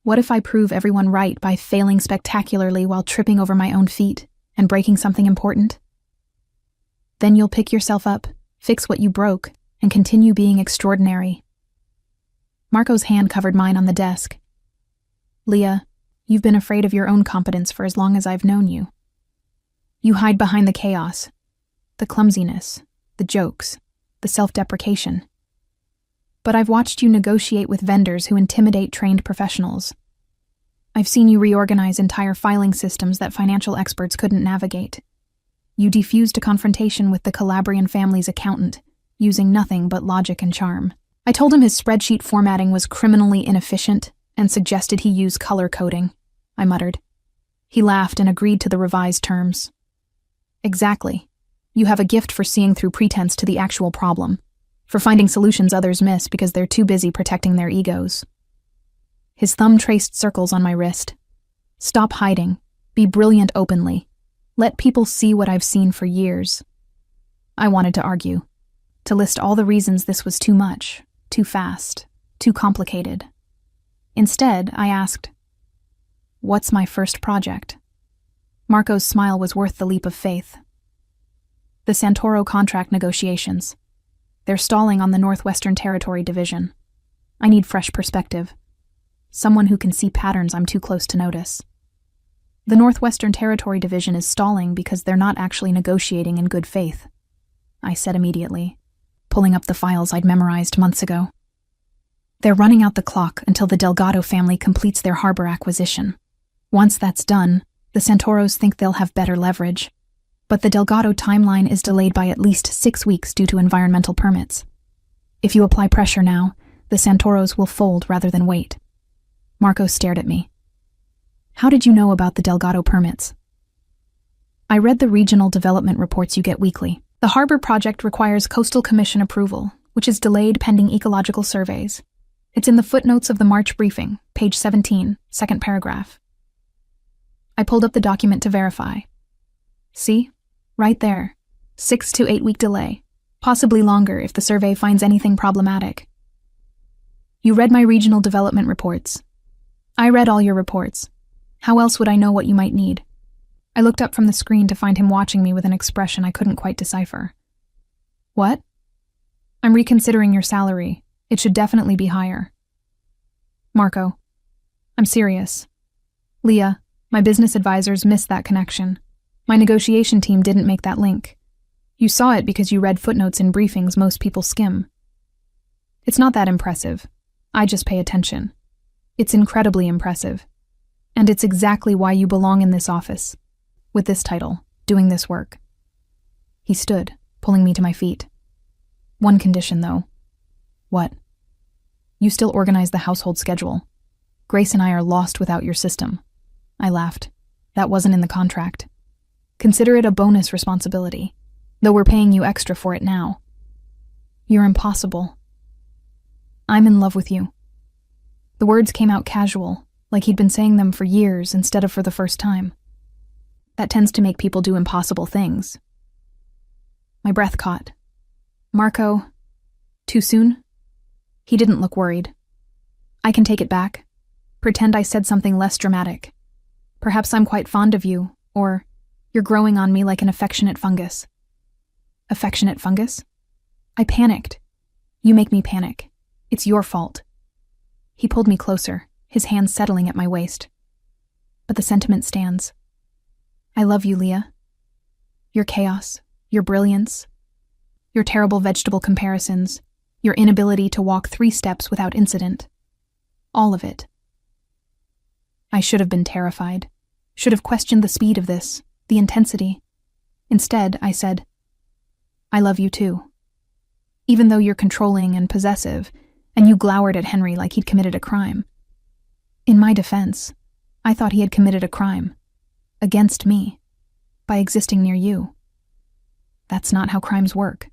What if I prove everyone right by failing spectacularly while tripping over my own feet and breaking something important? Then you'll pick yourself up, fix what you broke, and continue being extraordinary. Marco's hand covered mine on the desk. Leah, you've been afraid of your own competence for as long as I've known you. You hide behind the chaos, the clumsiness, the jokes, the self-deprecation. But I've watched you negotiate with vendors who intimidate trained professionals. I've seen you reorganize entire filing systems that financial experts couldn't navigate. You defused a confrontation with the Calabrian family's accountant, using nothing but logic and charm. I told him his spreadsheet formatting was criminally inefficient and suggested he use color coding, I muttered. He laughed and agreed to the revised terms. Exactly. You have a gift for seeing through pretense to the actual problem, for finding solutions others miss because they're too busy protecting their egos. His thumb traced circles on my wrist. Stop hiding. Be brilliant openly. Let people see what I've seen for years. I wanted to argue, to list all the reasons this was too much, too fast, too complicated. Instead, I asked, what's my first project? Marco's smile was worth the leap of faith. The Santoro contract negotiations. They're stalling on the Northwestern Territory Division. I need fresh perspective. Someone who can see patterns I'm too close to notice. The Northwestern Territory Division is stalling because they're not actually negotiating in good faith, I said immediately, pulling up the files I'd memorized months ago. They're running out the clock until the Delgado family completes their harbor acquisition. Once that's done, the Santoros think they'll have better leverage. But the Delgado timeline is delayed by at least 6 weeks due to environmental permits. If you apply pressure now, the Santoros will fold rather than wait. Marco stared at me. How did you know about the Delgado permits? I read the regional development reports you get weekly. The harbor project requires Coastal Commission approval, which is delayed pending ecological surveys. It's in the footnotes of the March briefing, page 17, second paragraph. I pulled up the document to verify. See? Right there. 6 to 8 week delay. Possibly longer if the survey finds anything problematic. You read my regional development reports. I read all your reports. How else would I know what you might need? I looked up from the screen to find him watching me with an expression I couldn't quite decipher. What? I'm reconsidering your salary. It should definitely be higher. Marco, I'm serious. Leah, my business advisors missed that connection. My negotiation team didn't make that link. You saw it because you read footnotes in briefings most people skim. It's not that impressive. I just pay attention. It's incredibly impressive. And it's exactly why you belong in this office, with this title, doing this work. He stood, pulling me to my feet. One condition, though. What? You still organize the household schedule. Grace and I are lost without your system. I laughed. That wasn't in the contract. Consider it a bonus responsibility, though we're paying you extra for it now. You're impossible. I'm in love with you. The words came out casual, like he'd been saying them for years instead of for the first time. That tends to make people do impossible things. My breath caught. Marco, too soon? He didn't look worried. I can take it back. Pretend I said something less dramatic. Perhaps I'm quite fond of you, or you're growing on me like an affectionate fungus. Affectionate fungus? I panicked. You make me panic. It's your fault. He pulled me closer, his hands settling at my waist. But the sentiment stands. I love you, Leah. Your chaos, your brilliance, your terrible vegetable comparisons, your inability to walk 3 steps without incident. All of it. I should have been terrified, should have questioned the speed of this, the intensity. Instead, I said, I love you too. Even though you're controlling and possessive, and you glowered at Henry like he'd committed a crime. In my defense, I thought he had committed a crime. Against me. By existing near you. That's not how crimes work.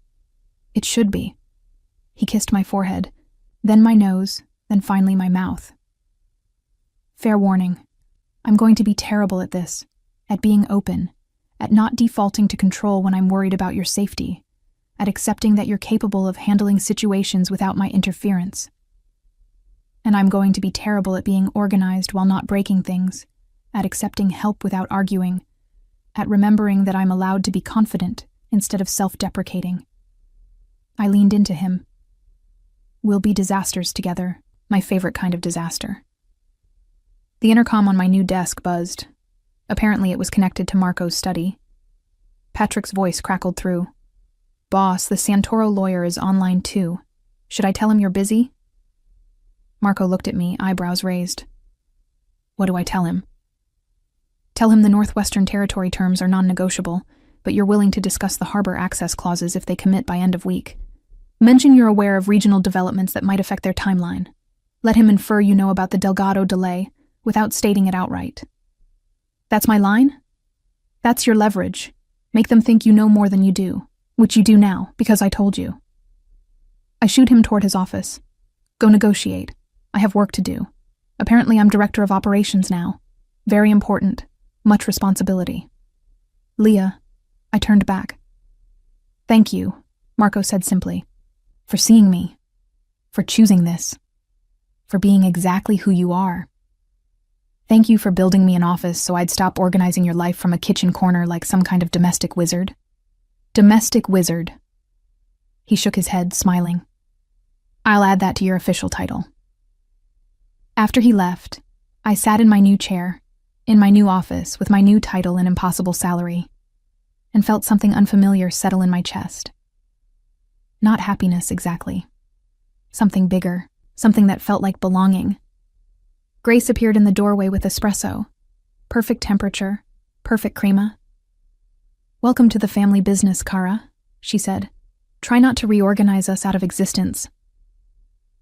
It should be. He kissed my forehead, then my nose, then finally my mouth. Fair warning. I'm going to be terrible at this, at being open, at not defaulting to control when I'm worried about your safety, at accepting that you're capable of handling situations without my interference. And I'm going to be terrible at being organized while not breaking things, at accepting help without arguing, at remembering that I'm allowed to be confident instead of self-deprecating. I leaned into him. We'll be disasters together, my favorite kind of disaster. The intercom on my new desk buzzed. Apparently it was connected to Marco's study. Patrick's voice crackled through. Boss, the Santoro lawyer is online too. Should I tell him you're busy? Marco looked at me, eyebrows raised. What do I tell him? Tell him the Northwestern Territory terms are non-negotiable, but you're willing to discuss the harbor access clauses if they commit by end of week. Mention you're aware of regional developments that might affect their timeline. Let him infer you know about the Delgado delay without stating it outright. That's my line? That's your leverage. Make them think you know more than you do, which you do now, because I told you. I shooed him toward his office. Go negotiate. I have work to do. Apparently I'm director of operations now. Very important. Much responsibility. Leah, I turned back. Thank you, Marco said simply, for seeing me, for choosing this, for being exactly who you are. Thank you for building me an office so I'd stop organizing your life from a kitchen corner like some kind of domestic wizard. Domestic wizard. He shook his head, smiling. I'll add that to your official title. After he left, I sat in my new chair, in my new office with my new title and impossible salary, and felt something unfamiliar settle in my chest. Not happiness exactly. Something bigger, something that felt like belonging. Grace appeared in the doorway with espresso. Perfect temperature, perfect crema. Welcome to the family business, Kara, she said. Try not to reorganize us out of existence.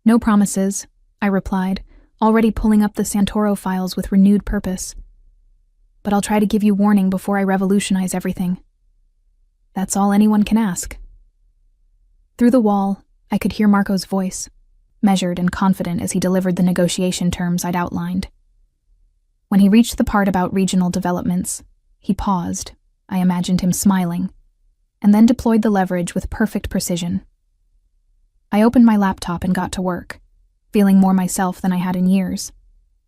No promises, I replied, already pulling up the Santoro files with renewed purpose. But I'll try to give you warning before I revolutionize everything. That's all anyone can ask. Through the wall, I could hear Marco's voice, measured and confident as he delivered the negotiation terms I'd outlined. When he reached the part about regional developments, he paused, I imagined him smiling, and then deployed the leverage with perfect precision. I opened my laptop and got to work, feeling more myself than I had in years.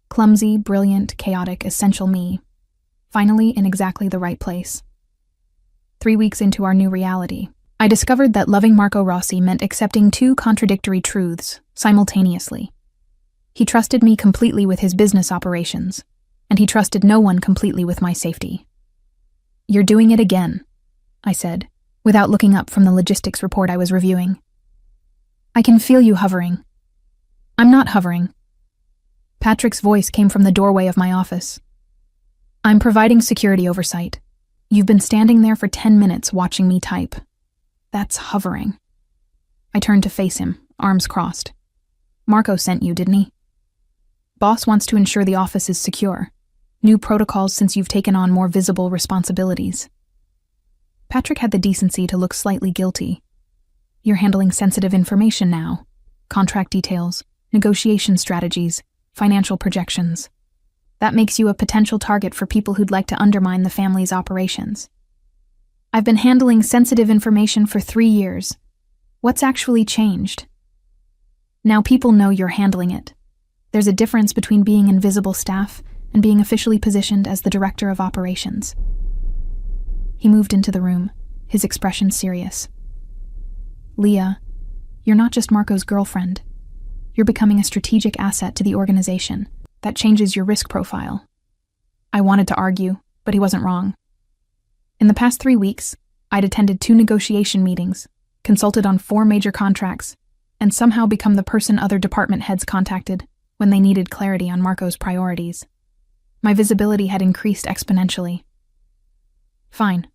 Clumsy, brilliant, chaotic, essential me, finally in exactly the right place. 3 weeks into our new reality, I discovered that loving Marco Rossi meant accepting two contradictory truths simultaneously. He trusted me completely with his business operations, and he trusted no one completely with my safety. "You're doing it again," I said, without looking up from the logistics report I was reviewing. "I can feel you hovering." "I'm not hovering." Patrick's voice came from the doorway of my office. "I'm providing security oversight. You've been standing there for 10 minutes watching me type. That's hovering." I turned to face him, arms crossed. "Marco sent you, didn't he?" "Boss wants to ensure the office is secure. New protocols since you've taken on more visible responsibilities." Patrick had the decency to look slightly guilty. "You're handling sensitive information now. Contract details, negotiation strategies, financial projections. That makes you a potential target for people who'd like to undermine the family's operations." "I've been handling sensitive information for 3 years. What's actually changed?" "Now people know you're handling it. There's a difference between being invisible staff and being officially positioned as the director of operations." He moved into the room, his expression serious. "Leah, you're not just Marco's girlfriend. You're becoming a strategic asset to the organization. That changes your risk profile." I wanted to argue, but he wasn't wrong. In the past 3 weeks, I'd attended 2 negotiation meetings, consulted on 4 major contracts, and somehow become the person other department heads contacted when they needed clarity on Marco's priorities. My visibility had increased exponentially. "Fine.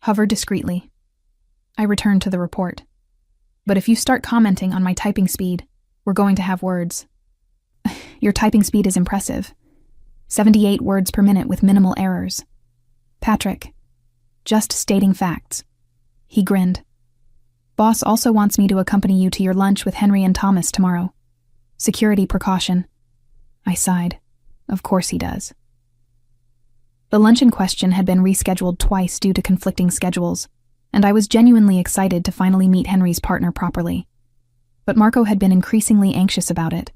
Hover discreetly." I returned to the report. "But if you start commenting on my typing speed, we're going to have words." "Your typing speed is impressive. 78 words per minute with minimal errors." "Patrick, just stating facts." He grinned. "Boss also wants me to accompany you to your lunch with Henry and Thomas tomorrow. Security precaution." I sighed. Of course he does. The lunch in question had been rescheduled twice due to conflicting schedules, and I was genuinely excited to finally meet Henry's partner properly. But Marco had been increasingly anxious about it,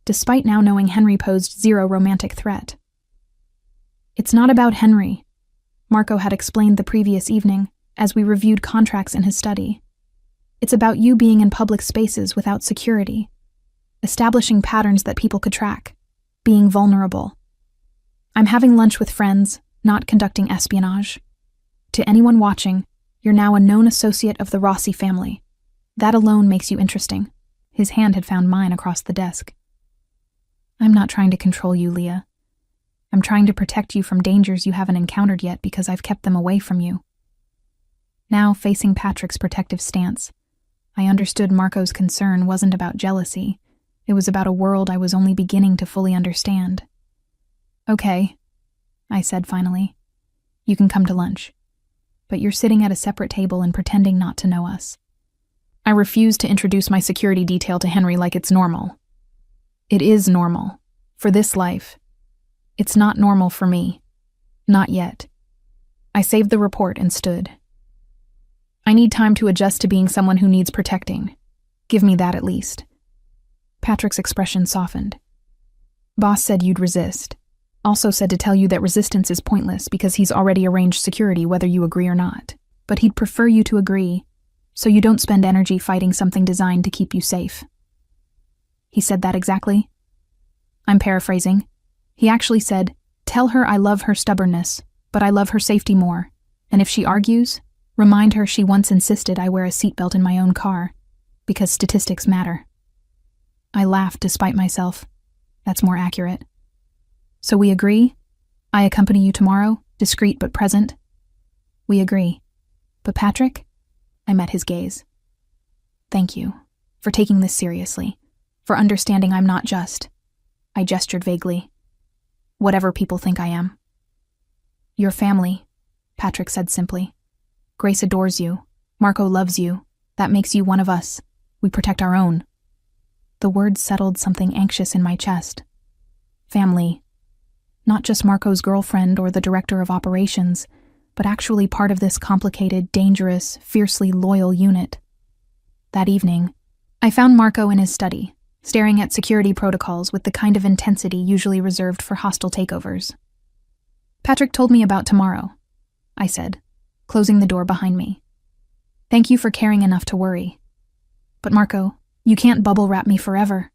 despite now knowing Henry posed zero romantic threat. "It's not about Henry," Marco had explained the previous evening as we reviewed contracts in his study. "It's about you being in public spaces without security, establishing patterns that people could track, being vulnerable. I'm having lunch with friends, not conducting espionage. To anyone watching, you're now a known associate of the Rossi family. That alone makes you interesting." His hand had found mine across the desk. "I'm not trying to control you, Leah. I'm trying to protect you from dangers you haven't encountered yet because I've kept them away from you." Now, facing Patrick's protective stance, I understood Marco's concern wasn't about jealousy. It was about a world I was only beginning to fully understand. "Okay," I said finally. "You can come to lunch. But you're sitting at a separate table and pretending not to know us." I refused to introduce my security detail to Henry like it's normal. It is normal. For this life. It's not normal for me. Not yet. I saved the report and stood. "I need time to adjust to being someone who needs protecting. Give me that at least." Patrick's expression softened. "Boss said you'd resist. Also said to tell you that resistance is pointless because he's already arranged security whether you agree or not. But he'd prefer you to agree, so you don't spend energy fighting something designed to keep you safe." "He said that exactly?" I'm paraphrasing. He actually said, "Tell her I love her stubbornness, but I love her safety more. And if she argues, remind her she once insisted I wear a seatbelt in my own car, because statistics matter." I laughed despite myself. That's more accurate. "So we agree? I accompany you tomorrow, discreet but present?" "We agree. But Patrick?" I met his gaze. "Thank you for taking this seriously, for understanding I'm not just." I gestured vaguely. "Whatever people think I am." "Your family," Patrick said simply. "Grace adores you. Marco loves you. That makes you one of us. We protect our own." The words settled something anxious in my chest. Family. Not just Marco's girlfriend or the director of operations, but actually part of this complicated, dangerous, fiercely loyal unit. That evening, I found Marco in his study, staring at security protocols with the kind of intensity usually reserved for hostile takeovers. "Patrick told me about tomorrow," I said, closing the door behind me. Thank you for caring enough to worry. But Marco, you can't bubble wrap me forever.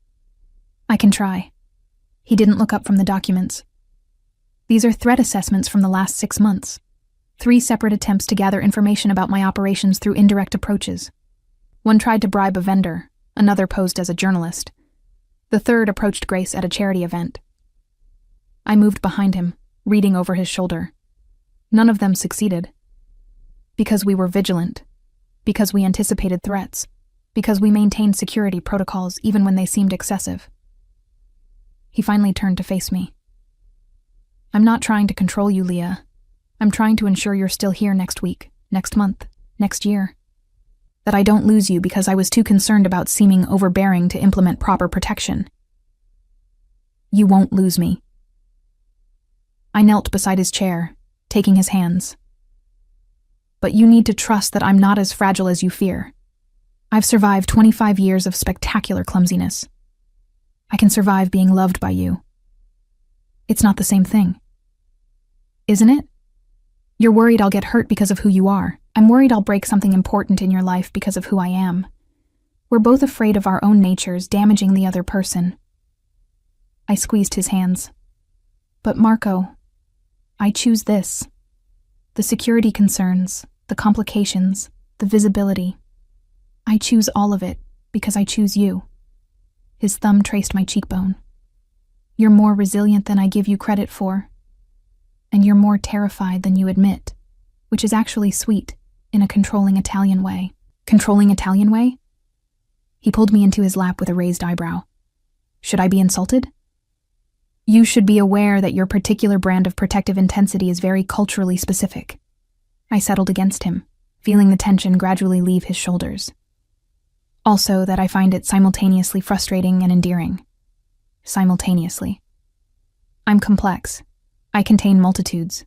I can try. He didn't look up from the documents. These are threat assessments from the last 6 months. 3 separate attempts to gather information about my operations through indirect approaches. One tried to bribe a vendor, another posed as a journalist. The third approached Grace at a charity event. I moved behind him, reading over his shoulder. None of them succeeded. Because we were vigilant. Because we anticipated threats. Because we maintained security protocols even when they seemed excessive. He finally turned to face me. I'm not trying to control you, Leah. I'm trying to ensure you're still here next week, next month, next year. That I don't lose you because I was too concerned about seeming overbearing to implement proper protection. You won't lose me. I knelt beside his chair, taking his hands. But you need to trust that I'm not as fragile as you fear. I've survived 25 years of spectacular clumsiness. I can survive being loved by you. It's not the same thing. Isn't it? You're worried I'll get hurt because of who you are. I'm worried I'll break something important in your life because of who I am. We're both afraid of our own natures damaging the other person. I squeezed his hands. But Marco, I choose this. The security concerns, the complications, the visibility. I choose all of it because I choose you. His thumb traced my cheekbone. You're more resilient than I give you credit for. And you're more terrified than you admit, which is actually sweet, in a controlling Italian way. Controlling Italian way? He pulled me into his lap with a raised eyebrow. Should I be insulted? You should be aware that your particular brand of protective intensity is very culturally specific. I settled against him, feeling the tension gradually leave his shoulders. Also that I find it simultaneously frustrating and endearing. Simultaneously. I'm complex. I contain multitudes.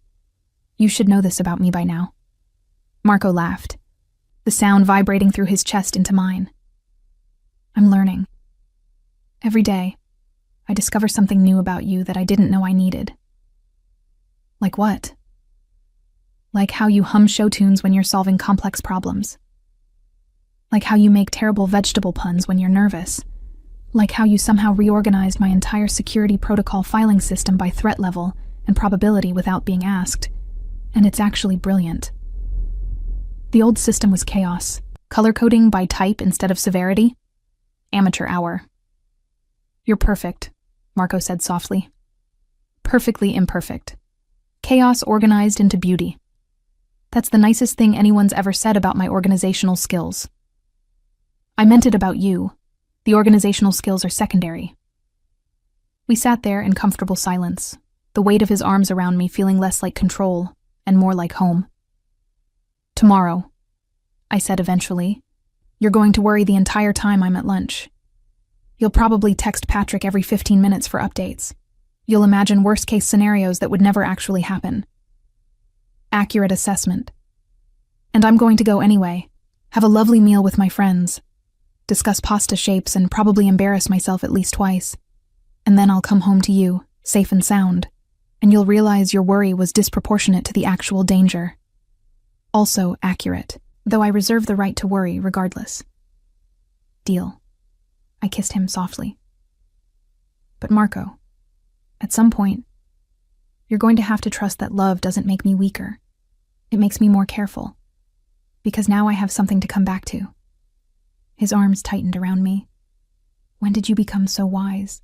You should know this about me by now. Marco laughed, the sound vibrating through his chest into mine. I'm learning. Every day, I discover something new about you that I didn't know I needed. Like what? Like how you hum show tunes when you're solving complex problems. Like how you make terrible vegetable puns when you're nervous. Like how you somehow reorganized my entire security protocol filing system by threat level and probability without being asked. And it's actually brilliant. The old system was chaos. Color coding by type instead of severity. Amateur hour. You're perfect, Marco said softly. Perfectly imperfect. Chaos organized into beauty. That's the nicest thing anyone's ever said about my organizational skills. I meant it about you. The organizational skills are secondary. We sat there in comfortable silence, the weight of his arms around me feeling less like control and more like home. Tomorrow, I said eventually, you're going to worry the entire time I'm at lunch. You'll probably text Patrick every 15 minutes for updates. You'll imagine worst-case scenarios that would never actually happen. Accurate assessment. And I'm going to go anyway, have a lovely meal with my friends, discuss pasta shapes and probably embarrass myself at least twice. And then I'll come home to you, safe and sound, and you'll realize your worry was disproportionate to the actual danger. Also accurate, though I reserve the right to worry regardless. Deal. I kissed him softly. But Marco, at some point, you're going to have to trust that love doesn't make me weaker. It makes me more careful. Because now I have something to come back to. His arms tightened around me. When did you become so wise?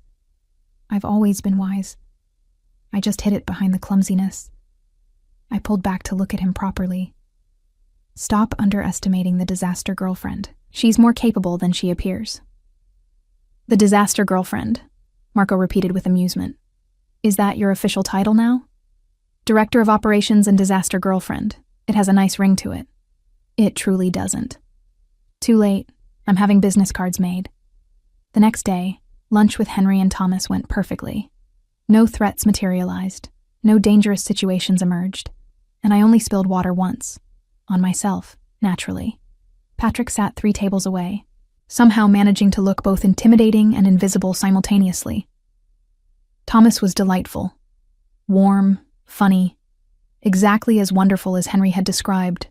I've always been wise. I just hid it behind the clumsiness. I pulled back to look at him properly. Stop underestimating the disaster girlfriend. She's more capable than she appears. The disaster girlfriend, Marco repeated with amusement. Is that your official title now? Director of Operations and Disaster Girlfriend. It has a nice ring to it. It truly doesn't. Too late. I'm having business cards made. The next day, lunch with Henry and Thomas went perfectly. No threats materialized. No dangerous situations emerged. And I only spilled water once. On myself, naturally. Patrick sat 3 tables away, somehow managing to look both intimidating and invisible simultaneously. Thomas was delightful. Warm, funny, exactly as wonderful as Henry had described.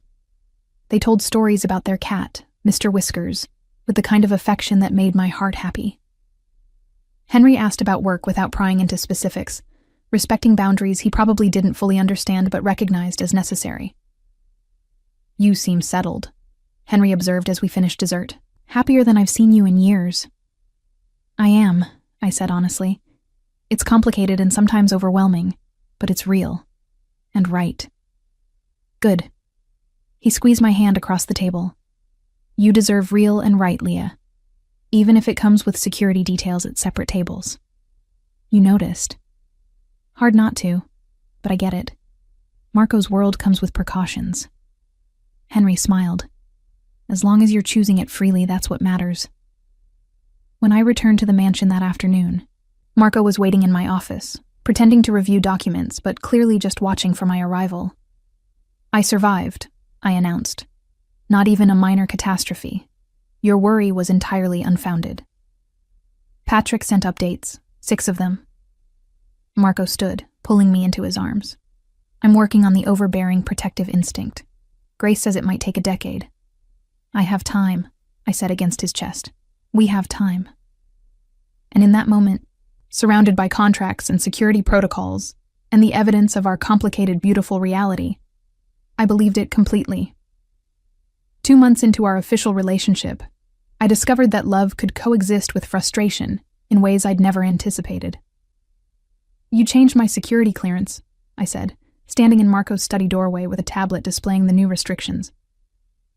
They told stories about their cat, Mr. Whiskers, with the kind of affection that made my heart happy. Henry asked about work without prying into specifics, respecting boundaries he probably didn't fully understand but recognized as necessary. "You seem settled," Henry observed as we finished dessert. "Happier than I've seen you in years." "I am," I said honestly. "It's complicated and sometimes overwhelming, but it's real. And right." "Good." He squeezed my hand across the table. "You deserve real and right, Leah. Even if it comes with security details at separate tables." "You noticed." "Hard not to, but I get it. Marco's world comes with precautions." Henry smiled. "As long as you're choosing it freely, that's what matters." When I returned to the mansion that afternoon, Marco was waiting in my office, pretending to review documents, but clearly just watching for my arrival. "I survived," I announced. "Not even a minor catastrophe. Your worry was entirely unfounded." Patrick sent updates, 6 of them. Marco stood, pulling me into his arms. "I'm working on the overbearing protective instinct. Grace says it might take a decade." "I have time," I said against his chest. "We have time." And in that moment, surrounded by contracts and security protocols, and the evidence of our complicated, beautiful reality, I believed it completely. 2 months into our official relationship, I discovered that love could coexist with frustration in ways I'd never anticipated. "You changed my security clearance," I said, standing in Marco's study doorway with a tablet displaying the new restrictions.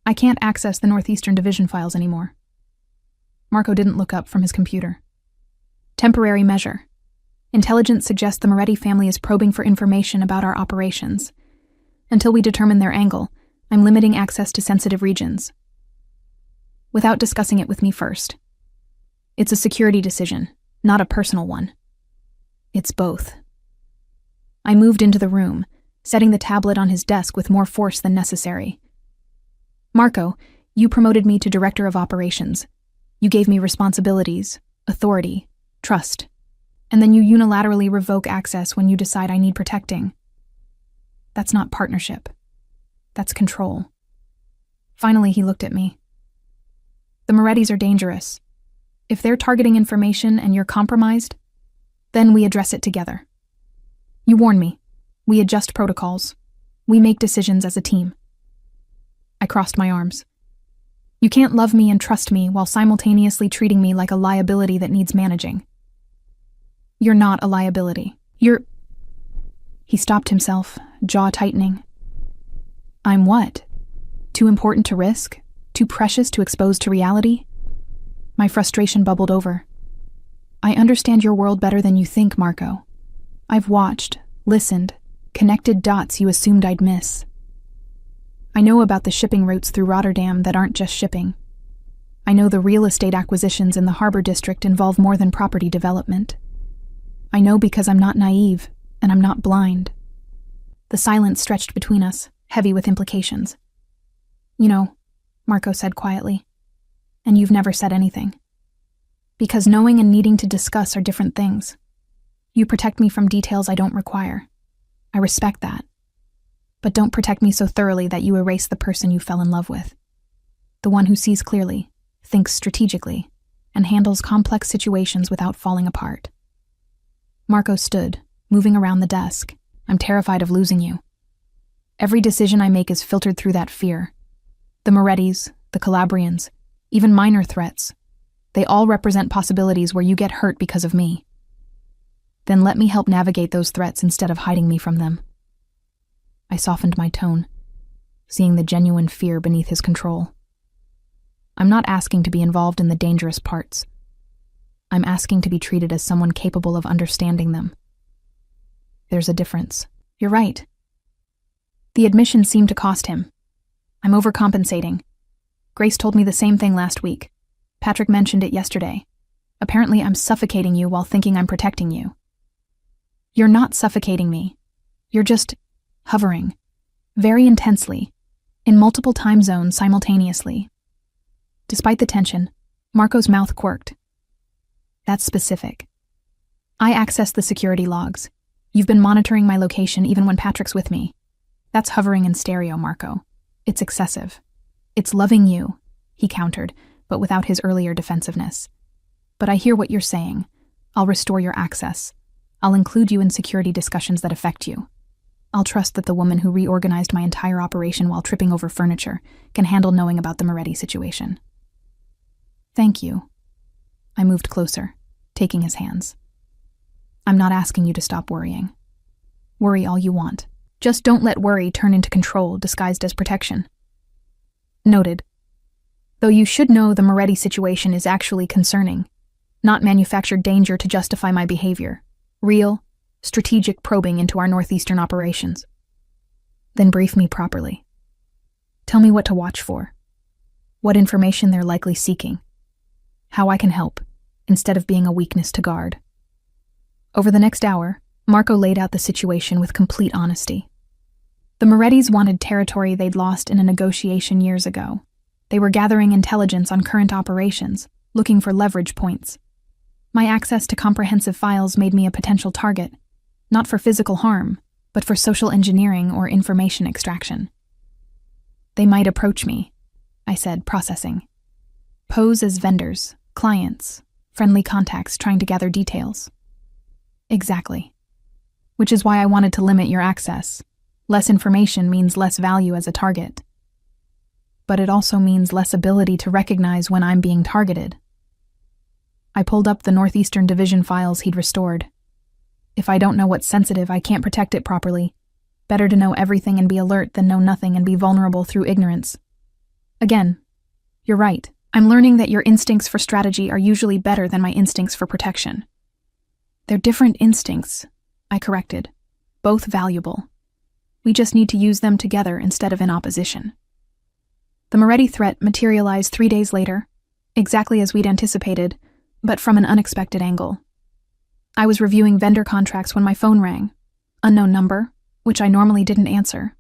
"I can't access the Northeastern Division files anymore." Marco didn't look up from his computer. "Temporary measure. Intelligence suggests the Moretti family is probing for information about our operations. Until we determine their angle, I'm limiting access to sensitive regions." Without discussing it with me first. "It's a security decision, not a personal one." "It's both." I moved into the room, setting the tablet on his desk with more force than necessary. "Marco, you promoted me to Director of Operations. You gave me responsibilities, authority, trust, and then you unilaterally revoke access when you decide I need protecting. That's not partnership. That's control." Finally, he looked at me. "The Morettis are dangerous. If they're targeting information and you're compromised, then we address it together. You warn me. We adjust protocols. We make decisions as a team." I crossed my arms. "You can't love me and trust me while simultaneously treating me like a liability that needs managing." "You're not a liability. You're—" He stopped himself, jaw tightening. "I'm what? Too important to risk? Too precious to expose to reality?" My frustration bubbled over. "I understand your world better than you think, Marco. I've watched, listened, connected dots you assumed I'd miss. I know about the shipping routes through Rotterdam that aren't just shipping. I know the real estate acquisitions in the harbor district involve more than property development. I know because I'm not naive, and I'm not blind." The silence stretched between us, heavy with implications. "You know," Marco said quietly, "and you've never said anything. Because knowing and needing to discuss are different things. You protect me from details I don't require. I respect that. But don't protect me so thoroughly that you erase the person you fell in love with. The one who sees clearly, thinks strategically, and handles complex situations without falling apart." Marco stood, moving around the desk. "I'm terrified of losing you. Every decision I make is filtered through that fear. The Morettis, the Calabrians, even minor threats. They all represent possibilities where you get hurt because of me. Then let me help navigate those threats instead of hiding me from them." I softened my tone, seeing the genuine fear beneath his control. "I'm not asking to be involved in the dangerous parts. I'm asking to be treated as someone capable of understanding them. There's a difference." "You're right." The admission seemed to cost him. "I'm overcompensating. Grace told me the same thing last week. Patrick mentioned it yesterday. Apparently I'm suffocating you while thinking I'm protecting you." "You're not suffocating me. You're just hovering, very intensely, in multiple time zones simultaneously." Despite the tension, Marco's mouth quirked. "That's specific. I access the security logs. You've been monitoring my location even when Patrick's with me. That's hovering in stereo, Marco. It's excessive." It's loving you, he countered, but without his earlier defensiveness. But I hear what you're saying. I'll restore your access. I'll include you in security discussions that affect you. I'll trust that the woman who reorganized my entire operation while tripping over furniture can handle knowing about the Moretti situation. Thank you. I moved closer, taking his hands. I'm not asking you to stop worrying. Worry all you want. Just don't let worry turn into control disguised as protection. Noted. Though you should know the Moretti situation is actually concerning, not manufactured danger to justify my behavior. Real, strategic probing into our northeastern operations. Then brief me properly. Tell me what to watch for, what information they're likely seeking, how I can help, instead of being a weakness to guard. Over the next hour, Marco laid out the situation with complete honesty. The Morettis wanted territory they'd lost in a negotiation years ago. They were gathering intelligence on current operations, looking for leverage points. My access to comprehensive files made me a potential target, not for physical harm, but for social engineering or information extraction. They might approach me, I said, processing. Pose as vendors, clients, friendly contacts trying to gather details. Exactly. Which is why I wanted to limit your access. Less information means less value as a target. But it also means less ability to recognize when I'm being targeted. I pulled up the Northeastern Division files he'd restored. If I don't know what's sensitive, I can't protect it properly. Better to know everything and be alert than know nothing and be vulnerable through ignorance. Again, you're right. I'm learning that your instincts for strategy are usually better than my instincts for protection. They're different instincts, I corrected. Both valuable. We just need to use them together instead of in opposition. The Moretti threat materialized 3 days later, exactly as we'd anticipated, but from an unexpected angle. I was reviewing vendor contracts when my phone rang. Unknown number, which I normally didn't answer.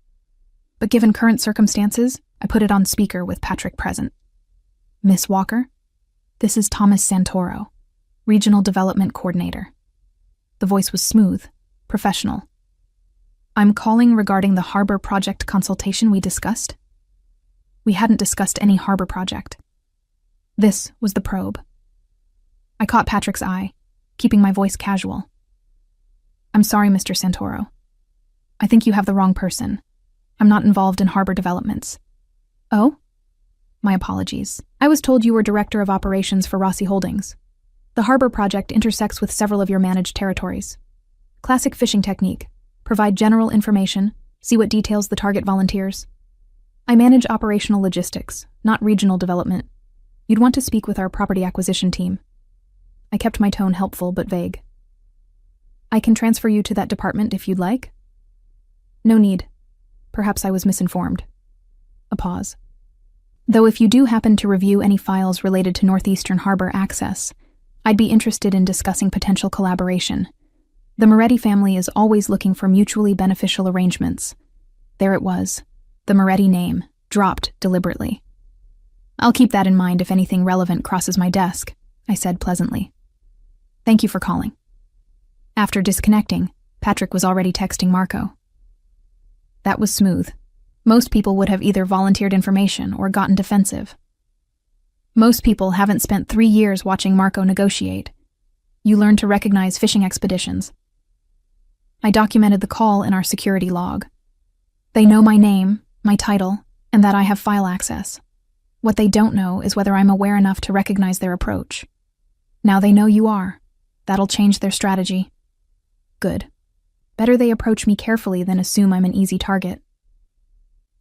But given current circumstances, I put it on speaker with Patrick present. Miss Walker, this is Thomas Santoro, Regional Development Coordinator. The voice was smooth, professional. I'm calling regarding the harbor project consultation we discussed. We hadn't discussed any harbor project. This was the probe. I caught Patrick's eye, keeping my voice casual. I'm sorry, Mr. Santoro. I think you have the wrong person. I'm not involved in harbor developments. Oh? My apologies. I was told you were Director of Operations for Rossi Holdings. The harbor project intersects with several of your managed territories. Classic fishing technique. Provide general information, see what details the target volunteers. I manage operational logistics, not regional development. You'd want to speak with our property acquisition team. I kept my tone helpful but vague. I can transfer you to that department if you'd like. No need. Perhaps I was misinformed. A pause. Though if you do happen to review any files related to Northeastern Harbor access, I'd be interested in discussing potential collaboration. The Moretti family is always looking for mutually beneficial arrangements. There it was, the Moretti name, dropped deliberately. I'll keep that in mind if anything relevant crosses my desk, I said pleasantly. Thank you for calling. After disconnecting, Patrick was already texting Marco. That was smooth. Most people would have either volunteered information or gotten defensive. Most people haven't spent 3 years watching Marco negotiate. You learn to recognize fishing expeditions. I documented the call in our security log. They know my name, my title, and that I have file access. What they don't know is whether I'm aware enough to recognize their approach. Now they know you are. That'll change their strategy. Good. Better they approach me carefully than assume I'm an easy target.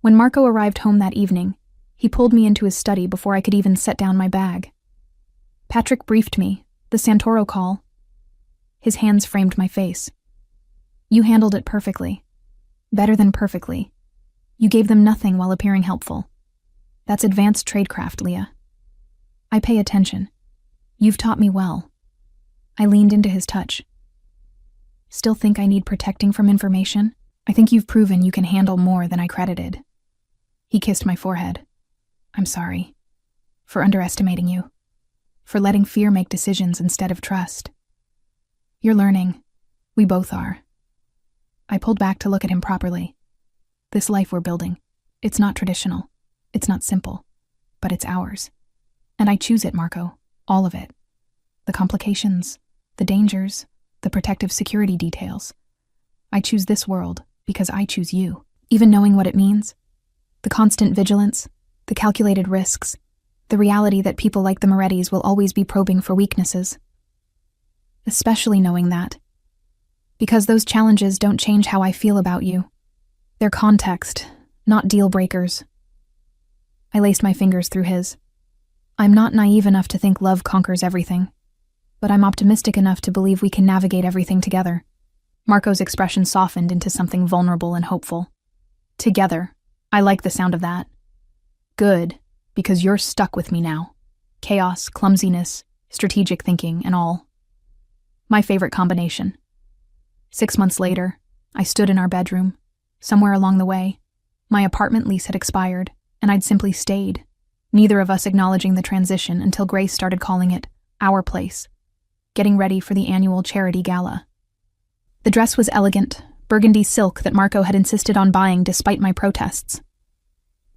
When Marco arrived home that evening, he pulled me into his study before I could even set down my bag. Patrick briefed me, the Santoro call. His hands framed my face. You handled it perfectly. Better than perfectly. You gave them nothing while appearing helpful. That's advanced tradecraft, Leah. I pay attention. You've taught me well. I leaned into his touch. Still think I need protecting from information? I think you've proven you can handle more than I credited. He kissed my forehead. I'm sorry. For underestimating you. For letting fear make decisions instead of trust. You're learning. We both are. I pulled back to look at him properly. This life we're building, it's not traditional. It's not simple, but it's ours. And I choose it, Marco. All of it. The complications, the dangers, the protective security details. I choose this world because I choose you. Even knowing what it means, the constant vigilance, the calculated risks, the reality that people like the Morettis will always be probing for weaknesses. Especially knowing that. Because those challenges don't change how I feel about you. They're context, not deal breakers. I laced my fingers through his. I'm not naive enough to think love conquers everything, but I'm optimistic enough to believe we can navigate everything together. Marco's expression softened into something vulnerable and hopeful. Together. I like the sound of that. Good, because you're stuck with me now. Chaos, clumsiness, strategic thinking, and all. My favorite combination. 6 months later, I stood in our bedroom. Somewhere along the way, my apartment lease had expired, and I'd simply stayed, neither of us acknowledging the transition until Grace started calling it our place, getting ready for the annual charity gala. The dress was elegant, burgundy silk that Marco had insisted on buying despite my protests.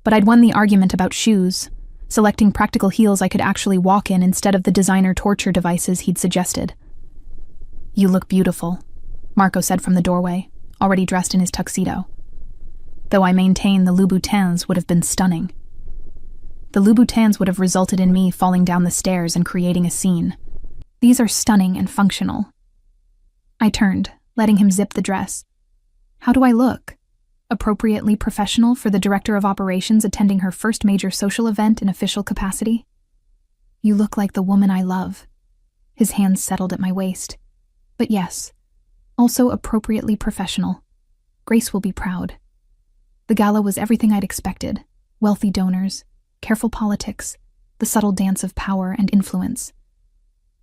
But I'd won the argument about shoes, selecting practical heels I could actually walk in instead of the designer torture devices he'd suggested. You look beautiful, Marco said from the doorway, already dressed in his tuxedo. Though I maintain the Louboutins would have been stunning. The Louboutins would have resulted in me falling down the stairs and creating a scene. These are stunning and functional. I turned, letting him zip the dress. How do I look? Appropriately professional for the director of operations attending her first major social event in official capacity? You look like the woman I love. His hands settled at my waist. But yes, also appropriately professional. Grace will be proud. The gala was everything I'd expected. Wealthy donors, careful politics, the subtle dance of power and influence.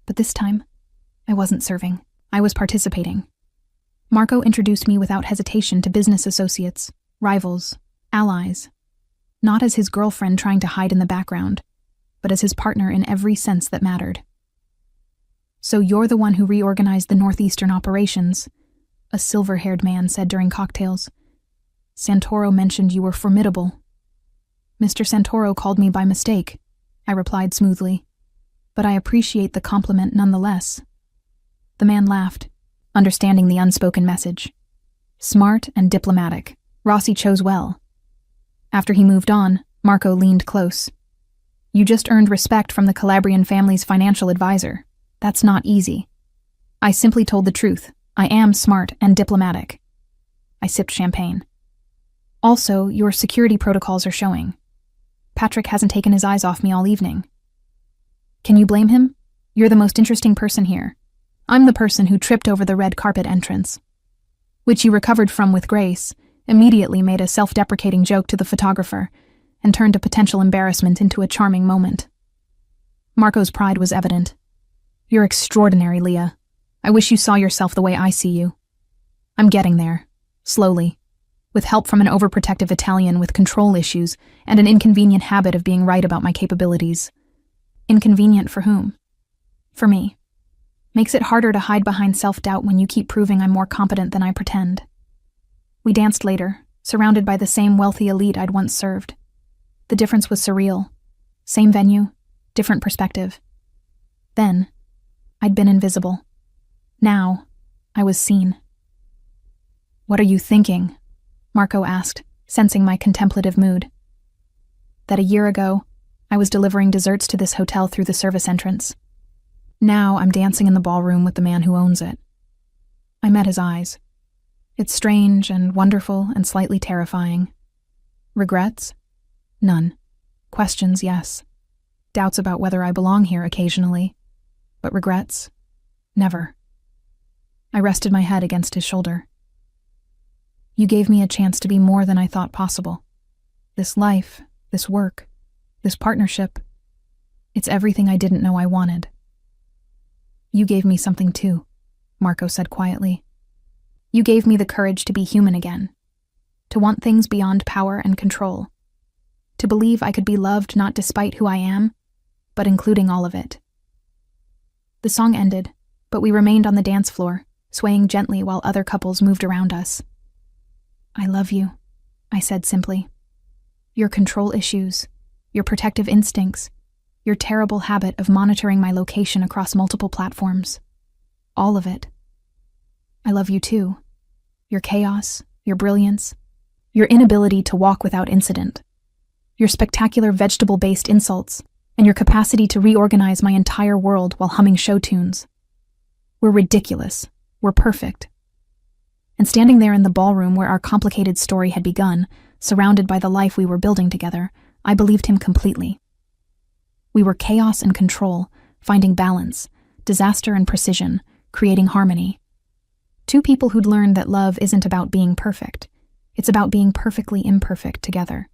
But this time, I wasn't serving. I was participating. Marco introduced me without hesitation to business associates, rivals, allies. Not as his girlfriend trying to hide in the background, but as his partner in every sense that mattered. So you're the one who reorganized the Northeastern operations, a silver-haired man said during cocktails. Santoro mentioned you were formidable. Mr. Santoro called me by mistake, I replied smoothly. But I appreciate the compliment nonetheless. The man laughed, understanding the unspoken message. Smart and diplomatic. Rossi chose well. After he moved on, Marco leaned close. You just earned respect from the Calabrian family's financial advisor. That's not easy. I simply told the truth. I am smart and diplomatic. I sipped champagne. Also, your security protocols are showing. Patrick hasn't taken his eyes off me all evening. Can you blame him? You're the most interesting person here. I'm the person who tripped over the red carpet entrance, which you recovered from with grace, immediately made a self-deprecating joke to the photographer, and turned a potential embarrassment into a charming moment. Marco's pride was evident. You're extraordinary, Leah. I wish you saw yourself the way I see you. I'm getting there, slowly, with help from an overprotective Italian with control issues and an inconvenient habit of being right about my capabilities. Inconvenient for whom? For me. Makes it harder to hide behind self-doubt when you keep proving I'm more competent than I pretend. We danced later, surrounded by the same wealthy elite I'd once served. The difference was surreal. Same venue, different perspective. Then, I'd been invisible. Now, I was seen. What are you thinking? Marco asked, sensing my contemplative mood. That a year ago, I was delivering desserts to this hotel through the service entrance. Now I'm dancing in the ballroom with the man who owns it. I met his eyes. It's strange and wonderful and slightly terrifying. Regrets? None. Questions, yes. Doubts about whether I belong here occasionally. But regrets? Never. I rested my head against his shoulder. You gave me a chance to be more than I thought possible. This life, this work, this partnership, it's everything I didn't know I wanted. You gave me something too, Marco said quietly. You gave me the courage to be human again, to want things beyond power and control, to believe I could be loved not despite who I am, but including all of it. The song ended, but we remained on the dance floor, swaying gently while other couples moved around us. I love you, I said simply. Your control issues, your protective instincts, your terrible habit of monitoring my location across multiple platforms. All of it. I love you too. Your chaos, your brilliance, your inability to walk without incident, your spectacular vegetable-based insults, and your capacity to reorganize my entire world while humming show tunes. We're ridiculous. We're perfect. And standing there in the ballroom where our complicated story had begun, surrounded by the life we were building together, I believed him completely. We were chaos and control, finding balance, disaster and precision, creating harmony. Two people who'd learned that love isn't about being perfect. It's about being perfectly imperfect together.